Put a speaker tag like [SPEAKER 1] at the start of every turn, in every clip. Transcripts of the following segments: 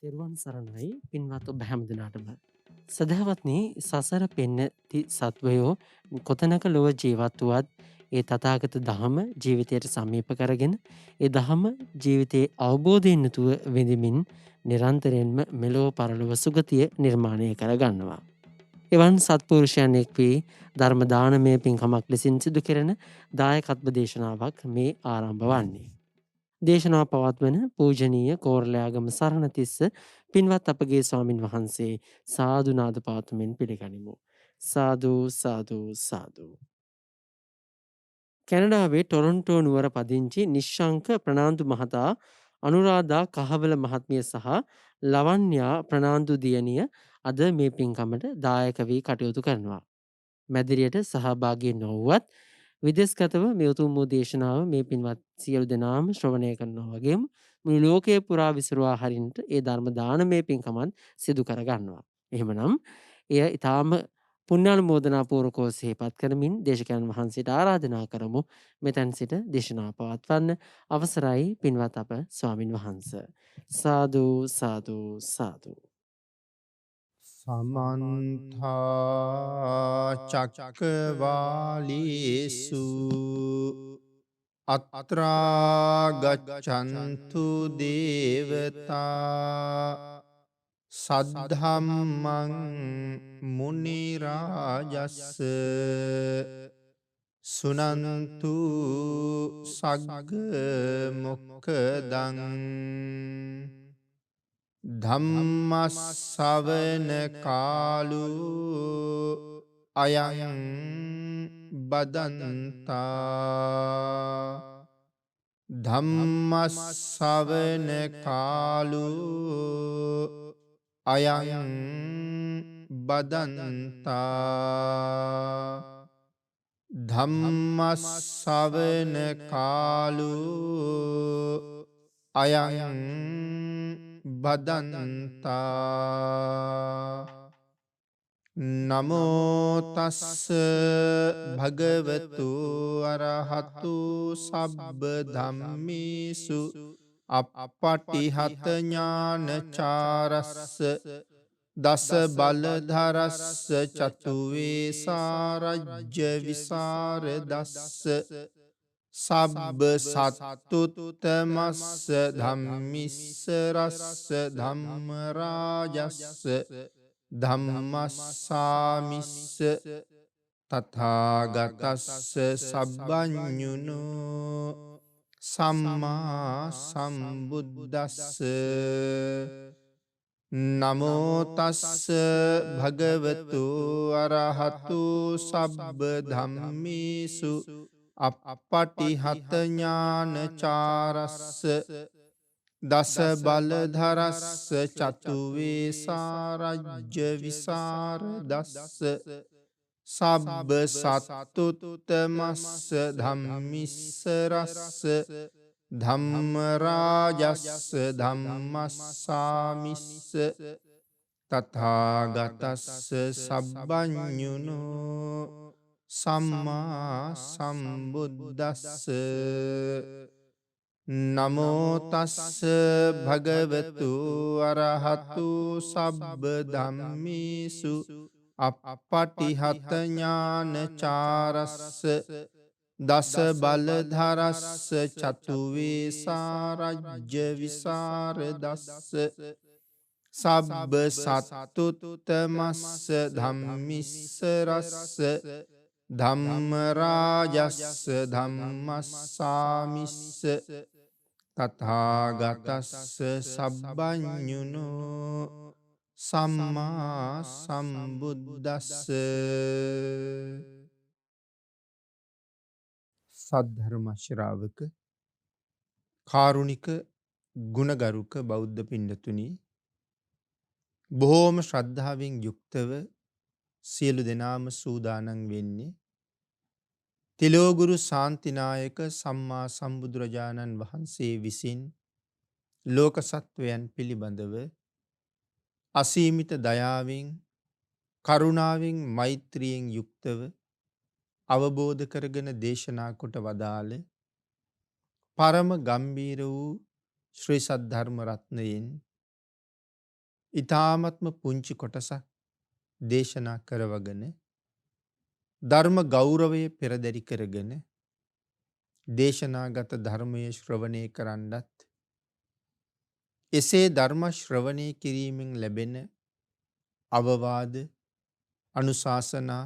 [SPEAKER 1] තෙරුවන් සරණයි පින්වත් ඔබ හැම දිනාටම. සදහවත්නි සසර පෙන්නති සත්වයෝ කොතනක ලොව ජීවත් වුවත් ඒ තථාගත දහම ජීවිතයට සමීප කරගෙන ඒ දහම ජීවිතයේ අවබෝධයෙන් යුතුව විඳමින් නිරන්තරයෙන්ම මෙලොව පරලොව සුගතිය නිර්මාණය කරගන්නවා. එවන් සත්පුරුෂයන් එක් වී ධර්ම දානමය පින්කමක් ලෙසින් සිදු කෙරෙන දායකත්ව දේශනාවක් මේ ආරම්භ වන්නේ. දේශනාව පවත්වන පූජනීය කෝරළයාගම සරණතිස්ස පින්වත් අපගේ ස්වාමින් වහන්සේ සාදුනාද පවත්වමින් පිළිගනිමු. සාදු සාදු සාදු. කැනඩාවේ ටොරොන්ටෝ නුවර පදිංචි නිශ්ශංක ප්‍රනාන්දු මහතා අනුරාධා කහවල මහත්මිය සහ ලවන්‍යා ප්‍රනාන්දු දියණිය අද මේ පින්කමට දායක වී කටයුතු කරනවා. මැදිරියට සහභාගී නොවුවත් විදෙස්ගතව මේ උතුම් වූ දේශනාව මේ පින්වත් සියලු දෙනාම ශ්‍රවණය කරනවා වගේම මුළු ලෝකයේ පුරා විසුරුවා හරින්නට ඒ ධර්ම දානමය පින්කමත් සිදු කරගන්නවා. එහෙමනම් එය ඊටාම පුණ්‍යානුමෝදනා පූර්වකව සිහිපත් කරමින් දේශකයන් වහන්සේට ආරාධනා කරමු මෙතෙන් සිට දේශනාව පවත්වන්න අවසරයි පින්වත් අප ස්වාමින් වහන්සේ. සාදු සාදු සාදු.
[SPEAKER 2] සමන්තා චක්කවාලීසු අත්‍රාගච්ඡන්තු දේවතා සද්ධම්මං මුනි රාජස්ස සුනන්තු සග්ග මොක්ඛදං ධම්මස්සවන කාලු අයං බදන්තා ධම්මස්සවන කාලු අයං බදන්තා ධම්මස්සවන කාලු අයං බදන්තා නමෝතස්ස භගවතු අරහතු සබ්බ ධම්මේසු අප්පටිහත ඥානචාරස්ස දස බලධරස්ස චතුවේ සාරජ්‍ය විසර දස්ස සබ්බ සත්තුත්තමස්ස ධම්මිස්ස රස්ස ධම්මරාජස්ස ධම්මස්සාමිස්ස තථාගතස්ස සබ්බඤුනු සම්මා සම්බුද්දස්ස නමෝතස්ස භගවතු අරහතු සබ්බ ධම්මේසු අප්පටිහත ඥානචාරස්ස දස බලධරස්ස චතුවේ සාරජ්‍ය විසර දස්ස සබ්බ සත්තුත්තමස්ස ධම්මිස්ස රස්ස ධම්මරාජස්ස ධම්මස්සාමිස්ස තථාගතස්ස සබ්බඤුනෝ සම්මා සම්බුද්දස්ස නමෝතස්ස භගවතු අරහතු සබ්බ ධම්මේසු අප්පටිහත ඥානචාරස්ස දස බලධරස්ස චතුවේ සාරජ්‍ය විසර දස්ස සබ්බ සත්තුත්තමස්ස ධම්මිස්ස රස්ස ධම්මරාජස්ස ධම්මස්සාමිස්ස තථාගතස්ස සබ්බඤුනෝ සම්මා සම්බුද්දස්ස සද්ධර්ම ශ්‍රාවක කාරුණික ගුණගරුක බෞද්ධ පින්නතුනි බොහෝම ශ්‍රද්ධාවෙන් යුක්තව සියලු දෙනාම සූදානම් වෙන්නේ තිලෝගුරු ශාන්තිනායක සම්මා සම්බුදුරජාණන් වහන්සේ විසින් ලෝක සත්වයන් පිළිබඳව අසීමිත දයාවෙන් කරුණාවෙන් මෛත්‍රියෙන් යුක්තව අවබෝධ කරගෙන දේශනා කොට වදාළ පරම ගම්බීර වූ ශ්‍රී සද්ධර්ම රත්නයෙන් ඊ타මත්ම පුංචි කොටසක් දේශනා කරවගෙන ධර්ම ගෞරවය පෙරදරි කරගෙන දේශනාගත ධර්මයේ ශ්‍රවණය කරන්නත් එසේ ධර්ම ශ්‍රවණය කිරීමෙන් ලැබෙන අවවාද අනුශාසනා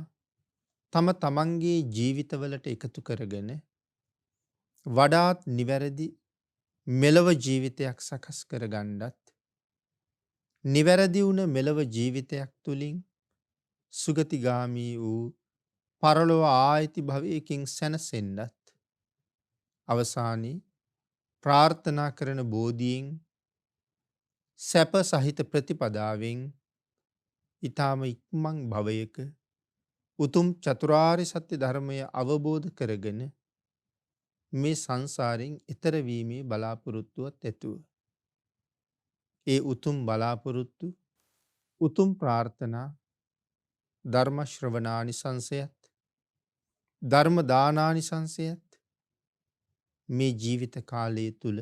[SPEAKER 2] තම තමන්ගේ ජීවිතවලට එකතු කරගෙන වඩාත් නිවැරදි මෙලව ජීවිතයක් සකස් කරගන්නත් නිවැරදි වුණ මෙලව ජීවිතයක් තුළින් සුගතිගාමී වූ පරලොව ආයිති භවයකින් සැනසෙන්නත් අවසානයේ ප්‍රාර්ථනා කරන බෝධීන් සැප සහිත ප්‍රතිපදාවෙන් ඊ타ම ඉක්මන් භවයක උතුම් චතුරාර්ය සත්‍ය ධර්මය අවබෝධ කරගෙන මේ සංසාරයෙන් එතර වීමේ බලාපොරොත්තුවත් ඇතුව ඒ උතුම් බලාපොරොත්තු උතුම් ප්‍රාර්ථනා ධර්ම ශ්‍රවණානිසංසයත් ධර්ම දානානිසංසයත් මේ ජීවිත කාලය තුල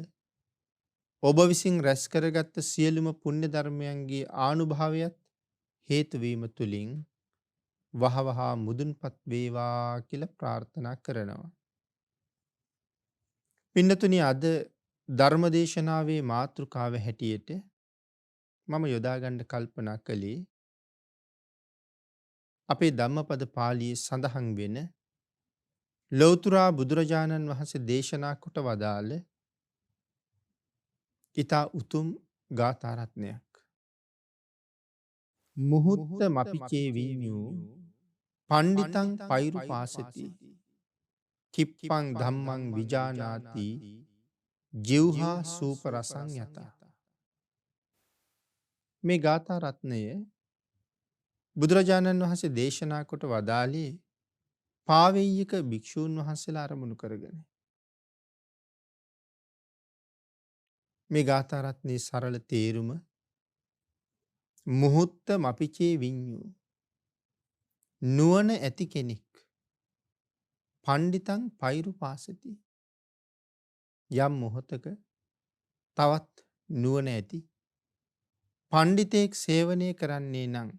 [SPEAKER 2] ඔබ විසින් රැස් කරගත්ත සියලුම පුණ්‍ය ධර්මයන්ගේ ආනුභාවයත් හේතු වීම තුලින් වහවහා මුදුන්පත් වේවා කියලා ප්‍රාර්ථනා කරනවා. පින්නතුනි අද ධර්මදේශනාවේ මාතෘකාව හැටියට මම යොදා ගන්න කල්පනා කළේ අපේ ධම්මපද පාළියේ සඳහන් වෙන ලෞතුරා බුදුරජාණන් වහන්සේ දේශනා කොට වදාළ ඊතා උතුම් ගාථා රත්නයක්. මුහුත්ත මපිචේ විඤ්ඤූ පණ්ඩිතං පෛරුපාසති කිප්පං ධම්මං විජානාති ජීවහා සූප රසං යත. මේ ගාථා රත්නය බුදුරජාණන් වහන්සේ දේශනා කොට වදාළේ පාවෙය්‍යක භික්ෂූන් වහන්සේලා අරමුණු කරගෙන. මේ ගාථා රත්නයේ සරල තේරුම මුහුත්ත මපිචේ විඤ්ඤූ නුවණ ඇති කෙනෙක් පණ්ඩිතං පෛරුපාසති යම් මොහතක තවත් නුවණ ඇති පණ්ඩිතෙක් සේවනය කරන්නේ නම්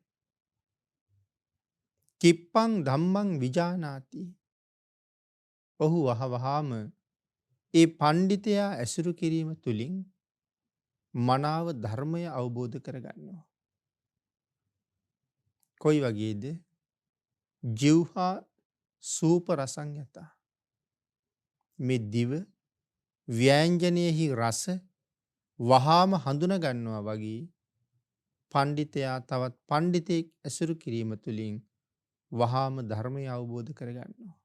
[SPEAKER 2] කිප්පං ධම්මං විජානාති ඔහු වහවහාම ඒ පණ්ඩිතයා ඇසුරු කිරීම තුළින් මනාව ධර්මය අවබෝධ කරගන්නවා. කොයි වගේද? ජීවහා සූප රසං යත. මේ දිව ව්‍යංජනයෙහි රස වහාම හඳුනා ගන්නවා වගේ පණ්ඩිතයා තවත් පණ්ඩිතෙක් ඇසුරු කිරීම තුළින් වහාම ධර්මය අවබෝධ කරගන්නවා.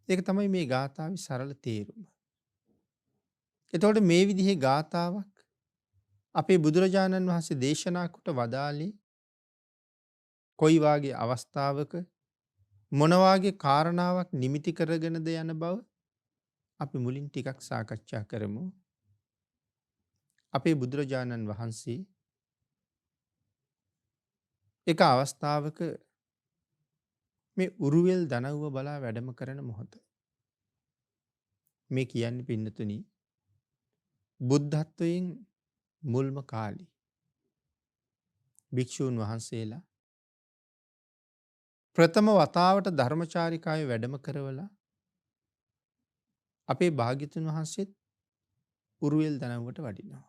[SPEAKER 2] ඒක තමයි මේ ගාථාවේ සරල තේරුම. එතකොට මේ විදිහේ ගාථාවක් අපේ බුදුරජාණන් වහන්සේ දේශනා කොට වදාළේ කොයි වාගේ අවස්ථාවක මොන වාගේ කාරණාවක් නිමිති කරගෙනද යන බව අපි මුලින් ටිකක් සාකච්ඡා කරමු. අපේ බුදුරජාණන් වහන්සේ එක අවස්ථාවක මේ උරුවෙල් දනව්ව බලා වැඩම කරන මොහොත. මේ කියන්නේ පින්නතුනි බුද්ධත්වයෙන් මුල්ම කාලේ භික්ෂූන් වහන්සේලා ප්‍රථම වතාවට ධර්මචාරිකාවේ වැඩම කරවලා අපේ භාග්‍යතුන් වහන්සේත් උරුවෙල් දනව්වට වඩිනවා.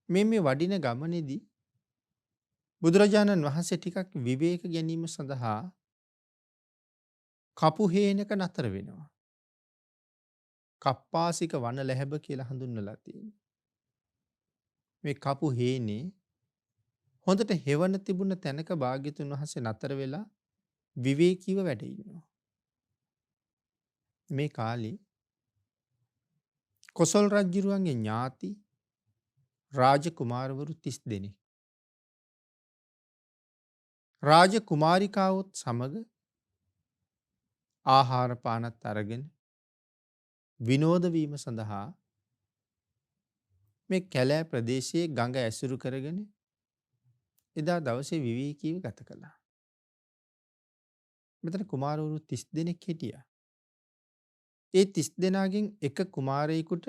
[SPEAKER 2] මේ වඩින ගමනේදී බුදුරජාණන් වහන්සේ ටිකක් විවේක ගැනීම සඳහා කපු හේනක නතර වෙනවා. කප්පාසික වන ලැහැබ කියලා හඳුන්වලා තියෙනවා. මේ කපු හේනේ හොඳට හෙවණ තිබුණ තැනක භාග්‍යතුන් වහන්සේ නතර වෙලා විවේකීව වැඩ ඉන්නවා. මේ කාලේ කොසල් රජුරුවන්ගේ ඥාති රාජකුමාරවරු 30 දෙනෙක් රාජකුමාරිකාවොත් සමග ආහාර පානත් අරගෙන විනෝද වීම සඳහා මේ කැලෑ ප්‍රදේශයේ ගඟ ඇසුරු කරගෙන එදා දවසේ විවේකීව ගත කළා. මෙතන කුමාරවරු 30 දෙනෙක් හිටියා. ඒ 30 දෙනාගෙන් එක කුමාරයෙකුට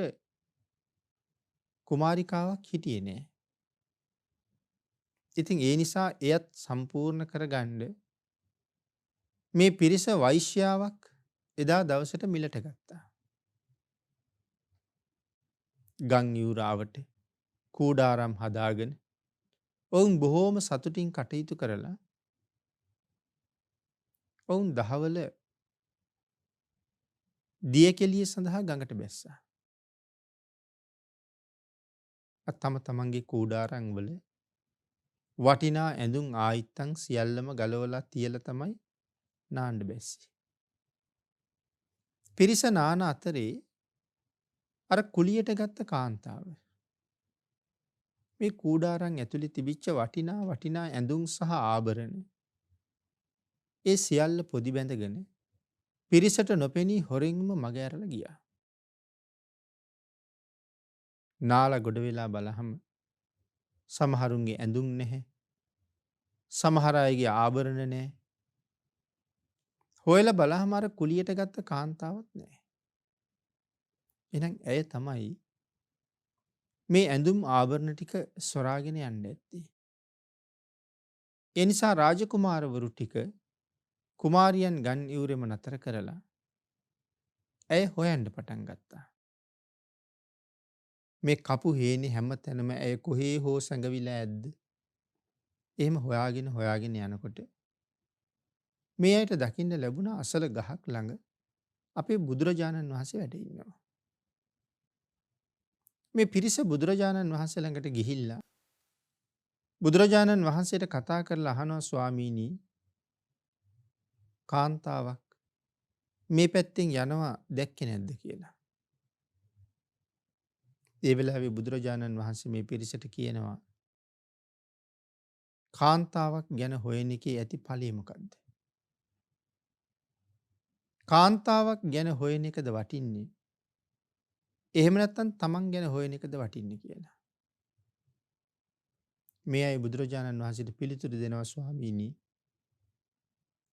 [SPEAKER 2] කුමාරිකාවක් හිටියේ නෑ. ඉතින් ඒ නිසා එයත් සම්පූර්ණ කරගන්න මේ පිරිස වෛශ්‍යාවක් එදා දවසට මිලට ගත්තා. ගම් යුරාවට කූඩාරම් හදාගෙන ඔවුන් බොහෝම සතුටින් කටයුතු කරලා ඔවුන් දහවල දියකෙලිය සඳහා ගඟට බැස්සා. තම තමන්ගේ කූඩාරම් වල වටිනා ඇඳුම් ආයිත්තන් සියල්ලම ගලවලා තියලා තමයි නාන්න බැස්සේ. පිරිස නාන අතරේ අර කුලියට ගත්ත කාන්තාව මේ කූඩාරම් ඇතුලේ තිබිච්ච වටිනා ඇඳුම් සහ ආභරණ ඒ සියල්ල පොදි බැඳගෙන පිරිසට නොපෙනී හොරින්ම මග ඇරලා ගියා. නාලා ගොඩ වෙලා බලහම සමහරුන්ගේ ඇඳුම් නැහැ. සමහර අයගේ ආභරණ නැහැ. හොයලා බලහම අර කුලියට ගත්ත කාන්තාවක් නැහැ. එහෙනම් ඇය තමයි මේ ඇඳුම් ආභරණ ටික සොරාගෙන යන්න ඇත්තේ. ඒ නිසා රාජකුමාරවරු ටික කුමාරියන් ගන් ඉවුරෙම නතර කරලා ඇය හොයන්න පටන් ගත්තා. මේ කපු හේනේ හැම තැනම ඇය කොහේ හෝ සැඟවිලා ඇද්ද? එහෙම හොයාගෙන යනකොට මේ අයට දකින්න ලැබුණ අසල ගහක් ළඟ අපේ බුදුරජාණන් වහන්සේ වැඩ ඉන්නවා. මේ පිරිස බුදුරජාණන් වහන්සේ ළඟට ගිහිල්ලා බුදුරජාණන් වහන්සේට කතා කරලා අහනවා ස්වාමීනි කාන්තාවක් මේ පැත්තෙන් යනවා දැක්කේ නැද්ද කියලා. ඒ වෙලාවේ බුදුරජාණන් වහන්සේ මේ පිරිසට කියනවා කාන්තාවක් ගැන හොයන එකේ ඇති ඵලය මොකද්ද? කාන්තාවක් ගැන හොයන එකද වටින්නේ? එහෙම නැත්නම් තමන් ගැන හොයන එකද වටින්නේ කියලා. මේ අය බුදුරජාණන් වහන්සේට පිළිතුරු දෙනවා ස්වාමීනි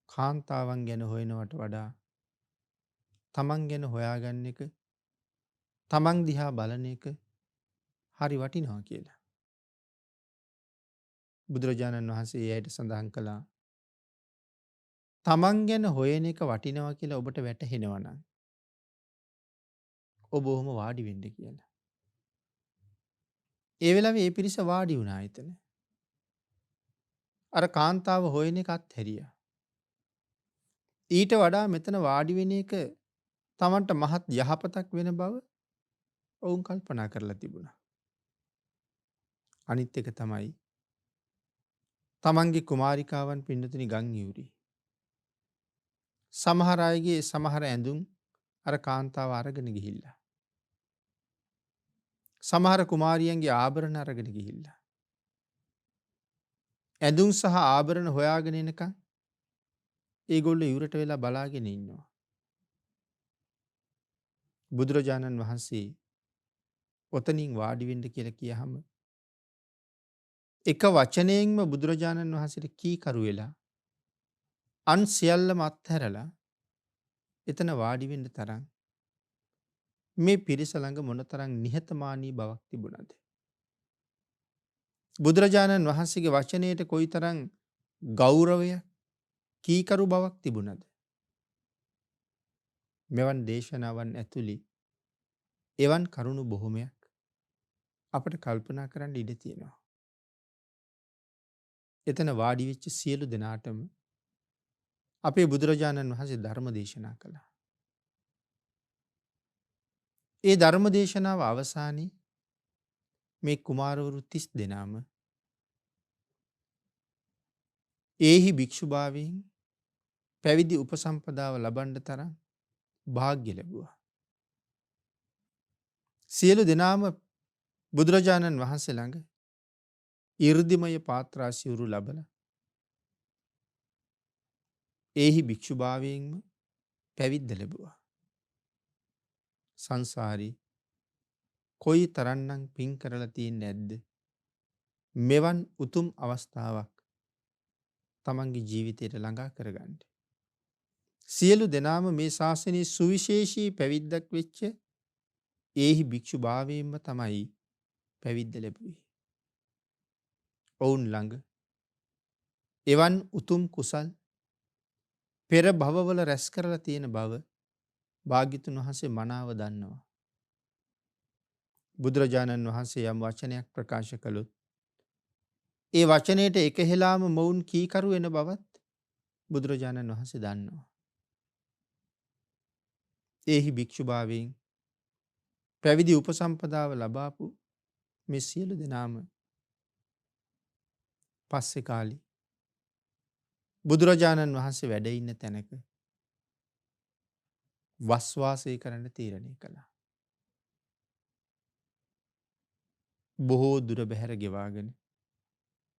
[SPEAKER 2] කාන්තාවන් ගැන හොයනවට වඩා තමන් ගැන හොයාගන්න එක තමන් දිහා බලන එක හරි වටිනවා කියලා. බුදුරජාණන් වහන්සේ ඒ අයට සඳහන් කළා තමන් ගැන හොයන එක වටිනවා කියලා ඔබට වැටහෙනවා නම් ඔබ ඔහොම වාඩි වෙන්න කියලා. ඒ වෙලාවේ ඒ පිරිස වාඩි වුණා එතන. අර කාන්තාව හොයන එක අත්හැරියා. ඊට වඩා මෙතන වාඩි වෙන එක තමන්ට මහත් යහපතක් වෙන බව ඔවුන් කල්පනා කරලා තිබුණා. අනිත් එක තමයි තමන්ගේ කුමාරිකාවන් පින්නතුනි ගන් යූරි. සමහර අයගේ සමහර ඇඳුම් අර කාන්තාව අරගෙන ගිහිල්ලා. සමහර කුමාරියන්ගේ ආභරණ අරගෙන ගිහිල්ලා. ඇඳුම් සහ ආභරණ හොයාගෙන එනකන් ඒගොල්ලෝ ඉවුරට වෙලා බලාගෙන ඉන්නවා. බුදුරජාණන් වහන්සේ ඔතනින් වාඩි වෙන්න කියලා කියහම එක වචනයෙන්ම බුදුරජාණන් වහන්සේට කීකරු වෙලා අන් සියල්ලම අත්හැරලා එතන වාඩි වෙන්න තරම් මේ පිරිස ළඟ මොනතරම් නිහතමානී බවක් තිබුණද? බුදුරජාණන් වහන්සේගේ වචනයට කොයිතරම් ගෞරවයක් කීකරු බවක් තිබුණද? මෙවන් දේශනාවන් ඇතුළේ එවන් කරුණු බොහොමයක් අපට කල්පනා කරන්න ඉඩ තියෙනවා. එතන වාඩි වෙච්ච සියලු දෙනාටම අපේ බුදුරජාණන් වහන්සේ ධර්ම දේශනා කළා. ඒ ධර්ම දේශනාව අවසානයේ මේ කුමාරවරු 30 දෙනාම ඒහි භික්ෂුභාවයෙන් පැවිදි උපසම්පදාව ලබන්න තරම් වාග්ය ලැබුවා. සියලු දෙනාම බුදුරජාණන් වහන්සේ ළඟ 이르දිමය පාත්‍රාසිවුරු ලබලා ඒහි භික්ෂුභාවයෙන්ම පැවිද්ද ලැබුවා. සංසාරී කොයි තරන්නම් පින් කරලා තියෙන්නේ නැද්ද? මෙවන් උතුම් අවස්ථාවක් තමන්ගේ ජීවිතයට ළඟා කරගන්න. සියලු දෙනාම මේ ශාසනයේ සුවිශේෂී පැවිද්දක් වෙච්ච ඒහි භික්ෂුභාවයෙන්ම තමයි පැවිද්ද ලැබුවේ. ඔවුන් ළඟ එවන් උතුම් කුසල් පෙර භවවල රැස් කරලා තියෙන බව භාග්‍යතුන් වහන්සේ මනාව දන්නවා. බුදුරජාණන් වහන්සේ යම් වචනයක් ප්‍රකාශ කළොත් ඒ වචනයට එකහෙලාම මොවුන් කීකරු වෙන බවත් බුදුරජාණන් වහන්සේ දන්නවා. ඒහි භික්ෂුභාවයෙන් පැවිදි උපසම්පදාව ලබාපු මේ සියලු දෙනාම පස්සේ කාලේ බුදුරජාණන් වහන්සේ වැඩ ඉන්න තැනක වස්වාසය කරන්න තීරණය කළා. බොහෝ දුර බැහැර ගෙවාගෙන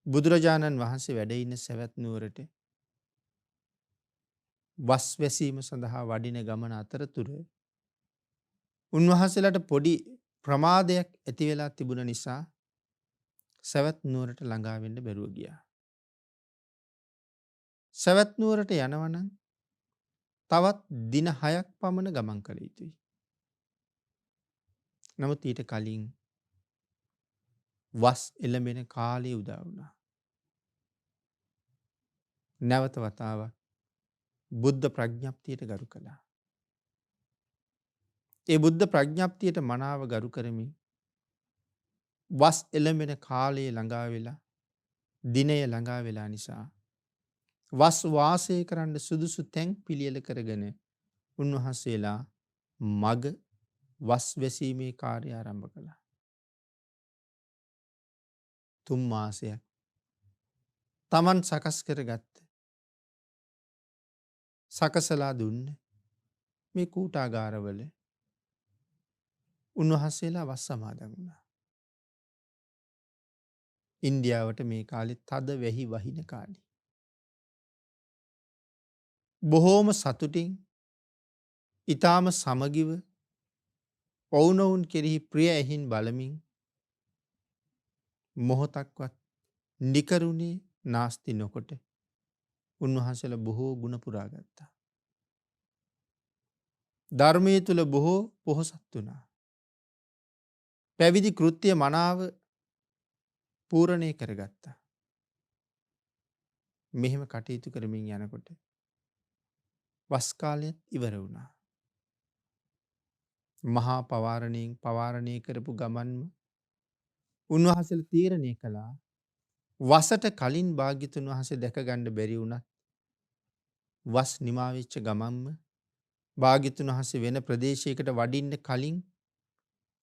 [SPEAKER 2] බුදුරජාණන් වහන්සේ වැඩ ඉන්න සැවැත් නුවරට වස් වැසීම සඳහා වඩින ගමන අතරතුර උන්වහන්සේලාට පොඩි ප්‍රමාදයක් ඇති වෙලා තිබුණ නිසා සැවැත් නුවරට ළඟා වෙන්න බැරුව ගියා. සැවැත් නුවරට යනවනම් තවත් දින 6ක් පමණ ගමන් කළ යුතුයි. නමුත් ඊට කලින් වස් එළඹෙන කාලය උදා වුණා. නැවත වතාවක් බුද්ධ ප්‍රඥප්තියට ගරු කළා. ඒ බුද්ධ ප්‍රඥප්තියට මනාව ගරු කරමින් වස් එළඹෙන කාලයේ ළඟා වෙලා දිනය ළඟා වෙලා නිසා වස් වාසය කරන්න සුදුසු තැන් පිළියෙල කරගෙන උන්වහන්සේලා මග වස් වැසීමේ කාර්ය ආරම්භ කළා. 3 මාසයක් තමන් සකස් කරගත්ත සකසලා දුන්න මේ කූටාගාරවල උන්වහන්සේලා වස් සමාදන් වුණා. ඉන්දියාවට මේ කාලේ තද වැහි වහින කාලේ. බොහෝම සතුටින් ඊටාම සමගිව ඔවුනොවුන් කෙරෙහි ප්‍රිය ඇහින් බලමින් මොහොතක්වත් නිකරුණේ නාස්ති නොකොට උන්වහන්සේලා බොහෝ ගුණ පුරා ගත්තා. ධර්මයේ තුල බොහෝ පොහොසත් වුණා. පැවිදි කෘත්‍ය මනාව පූර්ණේ කරගත්තා. මෙහෙම කටයුතු කරමින් යනකොට වස් කාලයත් ඉවර වුණා. මහා පවාරණයෙන් පවාරණය කරපු ගමන්ම උන්වහන්සේලා තීරණය කළා වසට කලින් භාග්‍යතුන් වහන්සේ දැක ගන්න බැරි වුණත් වස් නිමා වෙච්ච ගමන්ම භාග්‍යතුන් වහන්සේ වෙන ප්‍රදේශයකට වඩින්න කලින්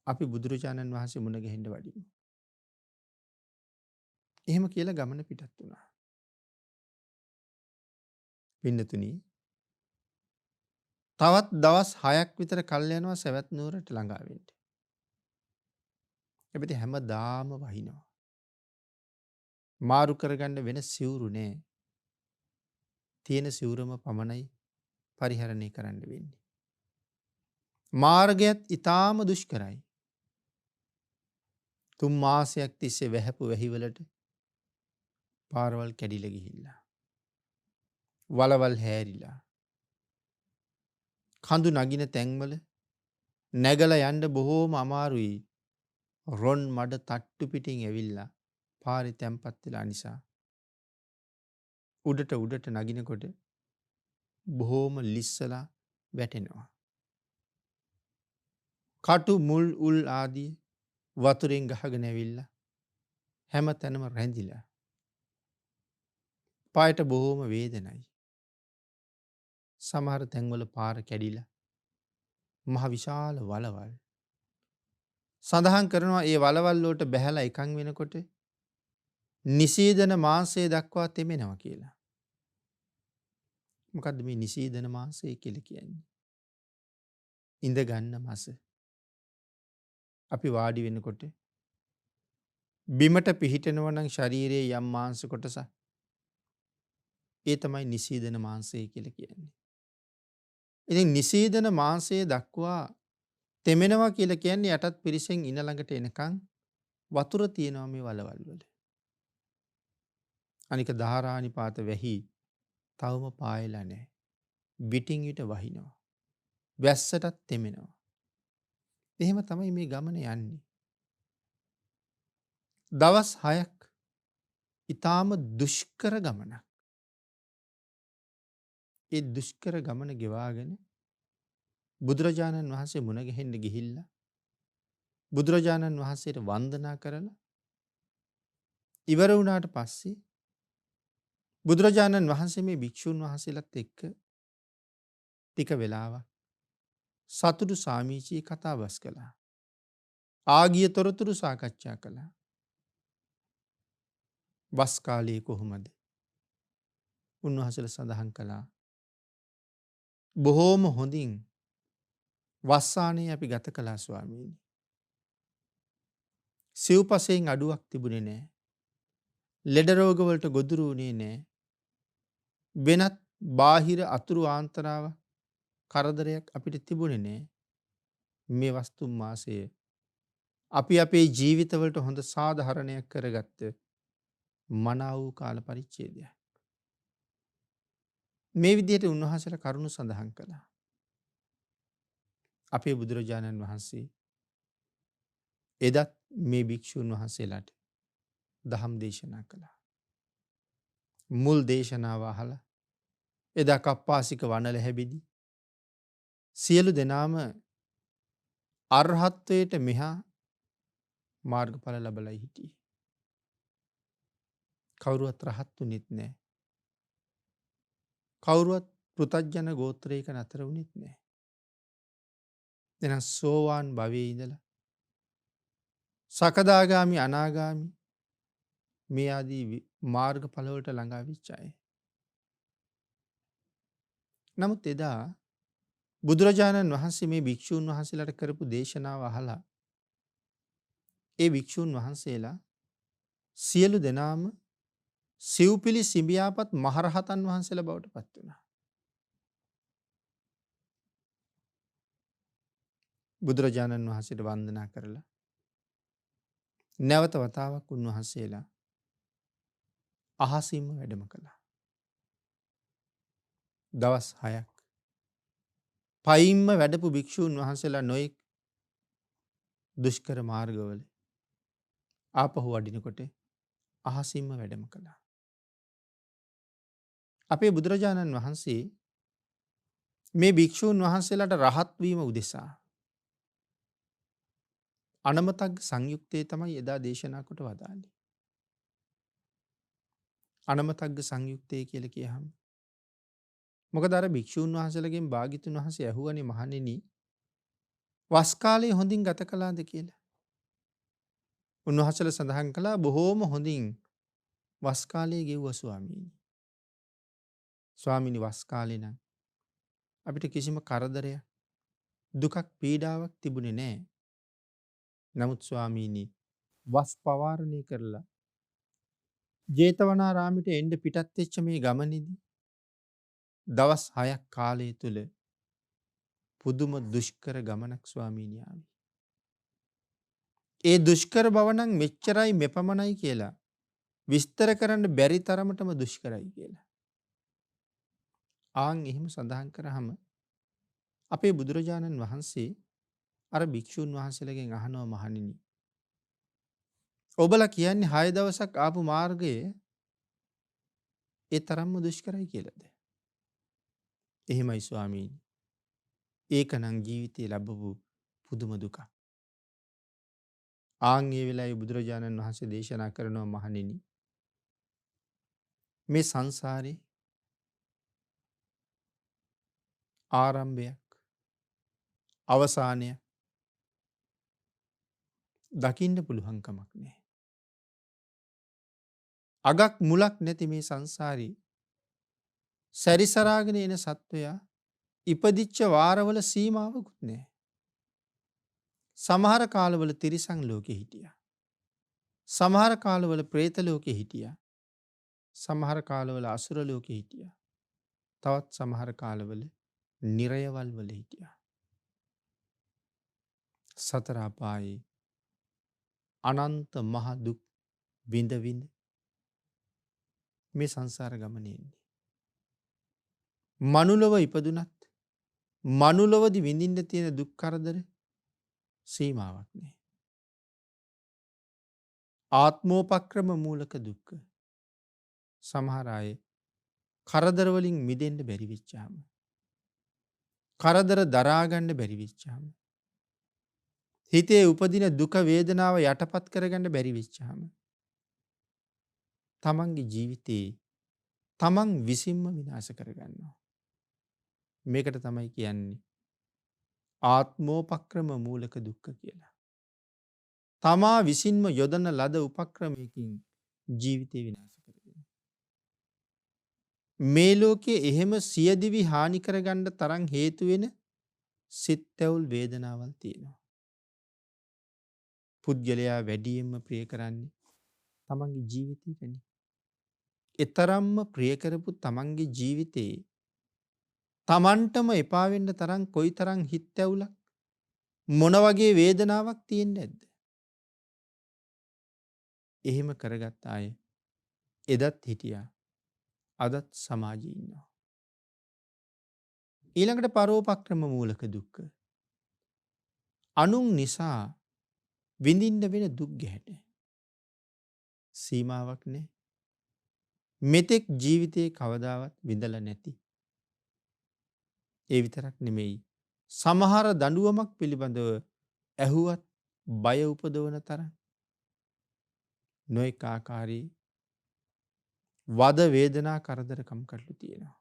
[SPEAKER 2] අපි බුදුරජාණන් වහන්සේ මුණ ගැහෙන්න වඩිමු. එහෙම කියලා ගමන පිටත් වුණා. පින්නතුනි තවත් දවස් 6ක් විතර කල් යනවා සවැත් නුවරට ළඟා වෙන්න. හැබැයි හැමදාම වහිනවා. මාරු කරගන්න වෙන සිවුරු නෑ. තියෙන සිවුරම පමණයි පරිහරණය කරන්න වෙන්නේ. මාර්ගයත් ඊටාම දුෂ්කරයි. 3 මාසයක් තිස්සේ වැහැපු වැහිවලට පාරවල් කැඩිලා ගිහිල්ලා. වලවල් හැරිලා. කඳු නගින තැන්වල නැගලා යන්න බොහෝම අමාරුයි. රොන් මඩ තට්ටු පිටින් ඇවිල්ලා පාරේ තැම්පත් වෙලා නිසා උඩට නගිනකොට බොහෝම ලිස්සලා වැටෙනවා. කටු මුල් උල් ආදී වතුරෙන් ගහගෙන ඇවිල්ලා හැම තැනම රැඳිලා. පායට බොහෝම වේදනයි. සමහර තැන්වල පාර කැඩිලා මහ විශාල වලවල්. සඳහන් කරනවා ඒ වලවල් වලට බැහැලා එකන් වෙනකොට නිසීදන මාසය දක්වා තෙමෙනවා කියලා. මොකද්ද මේ නිසීදන මාසය කියලා කියන්නේ? ඉඳ ගන්න මාස. අපි වාඩි වෙනකොට බිමට පිහිටනවා නම් ශරීරයේ යම් මාංශ කොටසක් ඒ තමයි නිසීදන මාංශය කියලා කියන්නේ. ඉතින් නිසීදන මාංශය දක්වා තෙමෙනවා කියලා කියන්නේ යටත් පිරිසෙන් ඉන ළඟට එනකන් වතුර තියෙනවා මේ වලවල් වල. අනික ධාරානිපාත වැහි තවම පායලා නැහැ. විටින් විට වහිනවා. වැස්සටත් තෙමෙනවා. එහෙම තමයි මේ ගමන යන්නේ. දවස් 6ක් ඊටාම දුෂ්කර ගමනක්. ඒ දුෂ්කර ගමන ගෙවාගෙන බුදුරජාණන් වහන්සේ මුණ ගැහෙන්න ගිහිල්ලා බුදුරජාණන් වහන්සේට වන්දනා කරලා ඉවර වුණාට පස්සේ බුදුරජාණන් වහන්සේ මේ භික්ෂුන් වහන්සේලාත් එක්ක ටික වෙලාවක් සතුටු සාමීචී කතා බස් කළා. ආගිය තොරතුරු සාකච්ඡා කළා. වස් කාලයේ කොහොමද? උන්වහන්සේලා සඳහන් කළා බොහෝම හොඳින් වස්සානේ අපි ගත කළා ස්වාමීනි. සිව්පසයෙන් අඩුවක් තිබුණේ නැහැ. ලෙඩ රෝග වලට ගොදුරු වුණේ නැහැ. වෙනත් බාහිර අතුරු ආන්තරාවක් කරදරයක් අපිට තිබුණේ නැහැ. මේ වස්තුම් මාසය අපි අපේ ජීවිතවලට හොඳ සාධාරණයක් කරගත්ත මනා වූ කාල පරිච්ඡේදයක්. මේ විදිහට උන්වහන්සේලා කරුණු සඳහන් කළා. අපේ බුදුරජාණන් වහන්සේ එදත් මේ භික්ෂුන් වහන්සේලාට දහම් දේශනා කළා. මුල් දේශනාව අහලා එදා කප්පාසික වනල හැබිදි සියලු දෙනාම අරහත්වයට මෙහා මාර්ගඵල ලබලා හිටියේ. කවුරුවත් රහත් වුණෙත් නැහැ. කවුරුවත් පෘථග්ජන ගෝත්‍රයක නතර වුණෙත් නැහැ. එහෙනම් සෝවාන් භවයේ ඉඳලා සකදාගාමි අනාගාමි මේ ආදී මාර්ගඵල වලට ළඟා වෙච්ච අය. නමුත් එදා බුදුරජාණන් වහන්සේ මේ භික්ෂූන් වහන්සේලාට කරපු දේශනාව අහලා ඒ භික්ෂූන් වහන්සේලා සියලු දෙනාම සිව්පිලි සිඹියාපත් මහරහතන් වහන්සේලා බවට පත් වුණා. බුදුරජාණන් වහන්සේට වන්දනා කරලා නැවත වතාවක් උන්වහන්සේලා අහසින්ම වැඩම කළා. දවස් 6ක් පයින්ම වැඩපු භික්ෂූන් වහන්සේලා නොයෙක් දුෂ්කර මාර්ගවල ආපහු වඩිනකොට අහසින්ම වැඩම කළා. අපේ බුදුරජාණන් වහන්සේ මේ භික්ෂූන් වහන්සේලාට රහත් වීම උදෙසා අනමතග්ග සංයුක්තයේ තමයි එදා දේශනා කොට වදාළේ. අනමතග්ග සංයුක්තය කියලා කියහම මොකද අර භික්ෂූන් වහන්සේලාගෙන් භාග්‍යතුන් වහන්සේ ඇහුවනේ මහණෙනි වස් කාලේ හොඳින් ගත කළාද කියලා. උන්වහන්සේලා සඳහන් කළා බොහෝම හොඳින් වස් කාලේ ගෙව්වා ස්වාමීනි. ස්වාමීනි වස් කාලේ නම් අපිට කිසිම කරදරයක් දුකක් පීඩාවක් තිබුණේ නැහැ. නමුත් ස්වාමීනි වස් පවාරණය කරලා ජේතවනාරාමයට එන්න පිටත් වෙච්ච මේ ගමනේදී දවස් 6ක් කාලය තුල පුදුම දුෂ්කර ගමනක් ස්වාමීනි ආවේ. ඒ දුෂ්කර බව නම් මෙච්චරයි මෙපමණයි කියලා විස්තර කරන්න බැරි තරමටම දුෂ්කරයි කියලා. ආන් එහෙම සඳහන් කරාම අපේ බුදුරජාණන් වහන්සේ අර භික්ෂුන් වහන්සේලාගෙන් අහනවා මහණෙනි ඔබලා කියන්නේ 6 දවසක් ආපු මාර්ගයේ ඒ තරම්ම දුෂ්කරයි කියලාද? එහෙමයි ස්වාමීනි. ඒකනම් ජීවිතේ ලැබපු පුදුම දුකක්. ආන් ඒ වෙලාවේ බුදුරජාණන් වහන්සේ දේශනා කරනවා මහණෙනි මේ සංසාරේ ආරම්භයක් අවසානයක් දකින්න පුළුවන් කමක් නැහැ. අගක් මුලක් නැති මේ සංසාරේ සැරිසරාගෙන එන සත්වයා ඉපදිච්ච වාරවල සීමාවකුත් නැහැ. සමහර කාලවල තිරිසන් ලෝකෙ හිටියා. සමහර කාලවල പ്രേත ලෝකෙ හිටියා. සමහර කාලවල අසුර ලෝකෙ හිටියා. තවත් සමහර කාලවල නිරයවල් වල හිටියා. සතර අපායේ අනන්ත මහ දුක් විඳ විඳ මේ සංසාර ගමනේ ඉන්නේ. මනුලව ඉපදුනත් මනුලවදී විඳින්න තියෙන දුක් කරදර සීමාවක් නැහැ. ආත්මෝපක්‍රම මූලක දුක්ඛ. සමහර අය කරදර වලින් මිදෙන්න බැරි වෙච්චාම, කරදර දරා ගන්න බැරි වෙච්චාම, හිතේ උපදින දුක වේදනාව යටපත් කරගන්න බැරි වෙච්චාම, තමන්ගේ ජීවිතේ තමන් විසින්ම විනාශ කරගන්නවා. මේකට තමයි කියන්නේ ආත්මෝපක්‍රම මූලක දුක්ඛ කියලා. තමා විසින්ම යොදන ලද උපක්‍රමයකින් ජීවිතේ විනාශ කරගෙන. මේ ලෝකයේ එහෙම සියදිවි හානි කරගන්න තරම් හේතු වෙන සිත් තැවුල් වේදනාවල් තියෙනවා. පුද්ගලයා වැඩියෙන්ම ප්‍රිය කරන්නේ තමන්ගේ ජීවිතේටනේ. එතරම්ම ප්‍රිය කරපු තමන්ගේ ජීවිතේ තමන්ටම එපා වෙන්න තරම් කොයිතරම් හිත් තැවුලක් මොන වගේ වේදනාවක් තියෙන්නේ නැද්ද? එහෙම කරගත් අය එදත් හිටියා. අදත් සමාජයේ ඉන්නවා. ඊළඟට පරෝපක්‍රම මූලක දුක්ඛ. අනුන් නිසා විඳින්න වෙන දුක් ගැහැට. සීමාවක් නැහැ. මෙතෙක් ජීවිතේ කවදාවත් විඳලා නැති. ඒ විතරක් නෙමෙයි. සමහර දඬුවමක් පිළිබඳව ඇහුවත් බය උපදවන තරම් නොඑක ආකාරයේ වද වේදනා කරදරකම් කටළු තියෙනවා.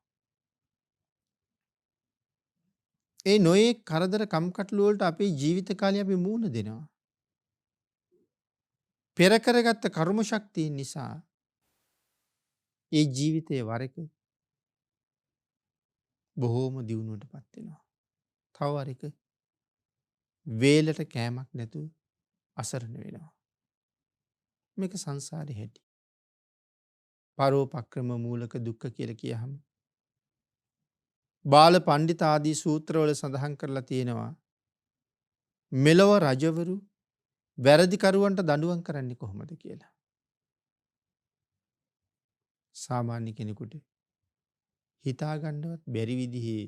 [SPEAKER 2] ඒ නොයේ කරදර කම්කටොළු වලට අපේ ජීවිත කාලේ අපි මූණ දෙනවා. පෙර කරගත්ත කර්ම ශක්තිය නිසා ඒ ජීවිතයේ වර එක බොහෝම දියුණුවටපත් වෙනවා. තව වර එක වේලට කෑමක් නැතුව අසරණ වෙනවා. මේක සංසාරේ හැටි. පරෝපක්‍රම මූලක දුක්ඛ කියලා කියහම බාල පණ්ඩිත ආදී සූත්‍රවල සඳහන් කරලා තියෙනවා මෙලොව රජවරු වැරදිකරුවන්ට දඬුවම් කරන්නේ කොහොමද කියලා. සාමාන්‍ය කෙනෙකුට හිතා ගන්නවත් බැරි විදිහේ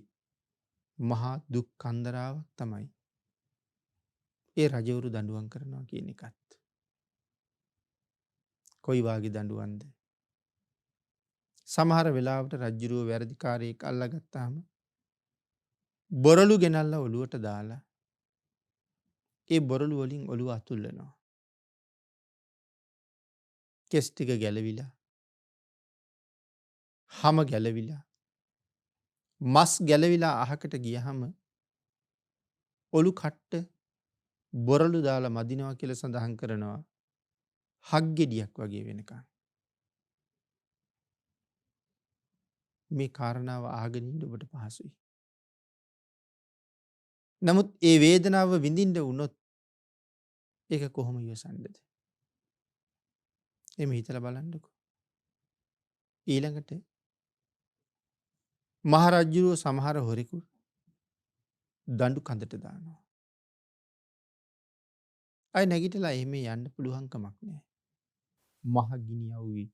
[SPEAKER 2] මහා දුක් කන්දරාවක් තමයි ඒ රජවරු දඬුවම් කරනවා කියන එකත්. කොයි වාගේ දඬුවම්ද? සමහර වෙලාවට රජුරුව වැරදිකාරයෙක් අල්ලගත්තාම බොරළු ගෙනල්ලා ඔලුවට දාලා ඒ බොරළු වලින් ඔලුව අතුල්ලනවා. කෙස් ටික ගැලවිලා, හම ගැලවිලා, මස් ගැලවිලා අහකට ගියහම ඔලු කට්ට බොරළු දාලා මදිනවා කියලා සඳහන් කරනවා. හක් ගෙඩියක් වගේ වෙනකන්. මේ කාරණාව අහගෙන ඉන්න ඔබට පහසුයි. නමුත් ඒ වේදනාව විඳින්න වුණොත් ඒක කොහොම ඉවසන්නද? එමෙ හිතලා බලන්නකෝ. ඊළඟට මහරජුරුව සමහර හොරෙකු දඬු කඳට දානවා. අය නැගිටලා එහෙම යන්න පුළුවන් කමක් නැහැ. මහ ගිනි අවුවේ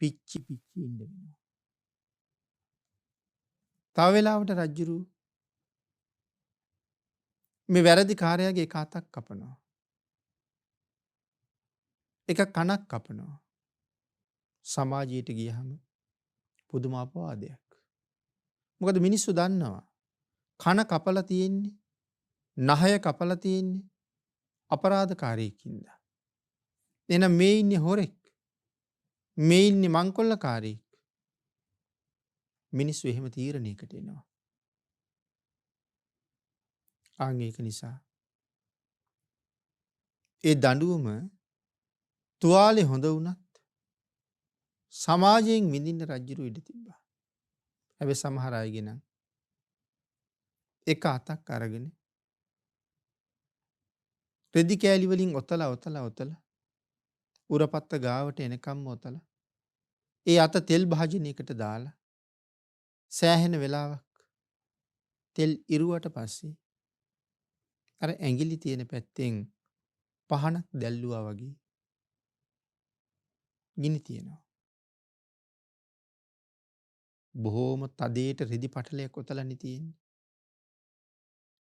[SPEAKER 2] පිච්චි පිච්චි ඉන්න වෙනවා. තව වෙලාවට රජුරුව මේ වැරදි කාර්යයේ එක අතක් කපනවා. එක කනක් කපනවා. සමාජයට ගියහම පුදුම අපවාදයක්. මොකද මිනිස්සු දන්නවා කන කපලා තියෙන්නේ, නහය කපලා තියෙන්නේ අපරාධකාරයෙක්ින්ද. එහෙනම් මේ ඉන්නේ හොරෙක්. මේ ඉන්නේ මංකොල්ලකාරයෙක්. මිනිස්සු එහෙම තීරණයකට එනවා. ආන් ඒක නිසා ඒ දඬුවම තුවාලේ හොඳ වුණත් සමාජයෙන් විඳින්න රජුරු ඉඩ තිබ්බා. හැබැයි සමහර අයගේ නම් එක අතක් අරගෙන රෙදි කෑලි වලින් ඔතලා උරපත්ත ගාවට එනකම්ම ඔතලා ඒ අත තෙල් භාජනයකට දාලා සෑහෙන වෙලාවක් තෙල් ඉරුවට පස්සේ අර ඇඟිලි තියෙන පැත්තෙන් පහනක් දැල්ලුවා වගේ ගිනි තියෙනවා. බොහෝම තදේට රෙදි පටලයක් ඔතලන්නේ තියෙන්නේ.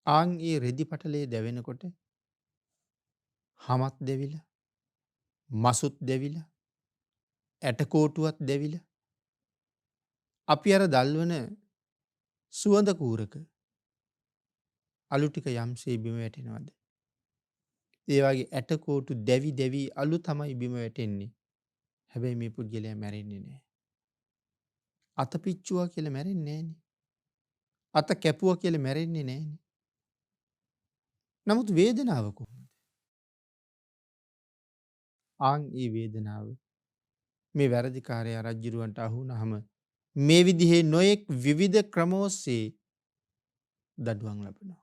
[SPEAKER 2] ආන් ඒ රෙදි පටලේ දැවෙනකොට හමත් දෙවිලා මසුත් දැවිලා, ඇටකෝටුවත් දැවිලා, අපි අර දල්වන සුවඳ කූරක අලු ටික යම්සේ බිම වැටෙනවද? ඒ වගේ ඇටකෝටු දැවි දැවි අලු තමයි බිම වැටෙන්නේ. හැබැයි මේ පුද්ගලයා මැරෙන්නේ නැහැ. අත පිච්චුවා කියලා මැරෙන්නේ නැහනේ. අත කැපුවා කියලා මැරෙන්නේ නැහනේ. නමුත් වේදනාව කොහොමද? ආන් ඒ වේදනාව මේ වැරදිකාරයා රජ්ජුරුවන්ට අහු වුණාම මේ විදිහේ නොයෙක් විවිධ ක්‍රම ඔස්සේ දඩුවම් ලබනවා.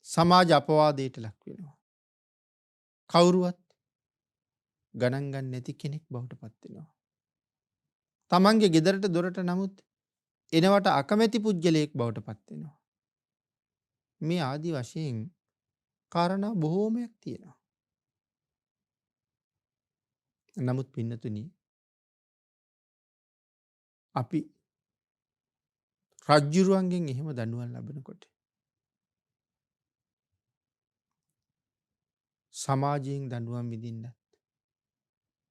[SPEAKER 2] සමාජ අපවාදයට ලක් වෙනවා. කවුරුවත් ගණන් ගන්න නැති කෙනෙක් බවට පත් වෙනවා. තමන්ගේ ගෙදරට දොරට නමුත් එනවට අකමැති පුද්ගලයෙක් බවට පත් වෙනවා. මේ ආදි වශයෙන් කාරණා බොහෝමයක් තියෙනවා. නමුත් පින්නතුනි අපි රජ්ජුරුවන්ගෙන් එහෙම දඬුවම් ලබනකොට සමාජයෙන් දඬුවම් විඳින්න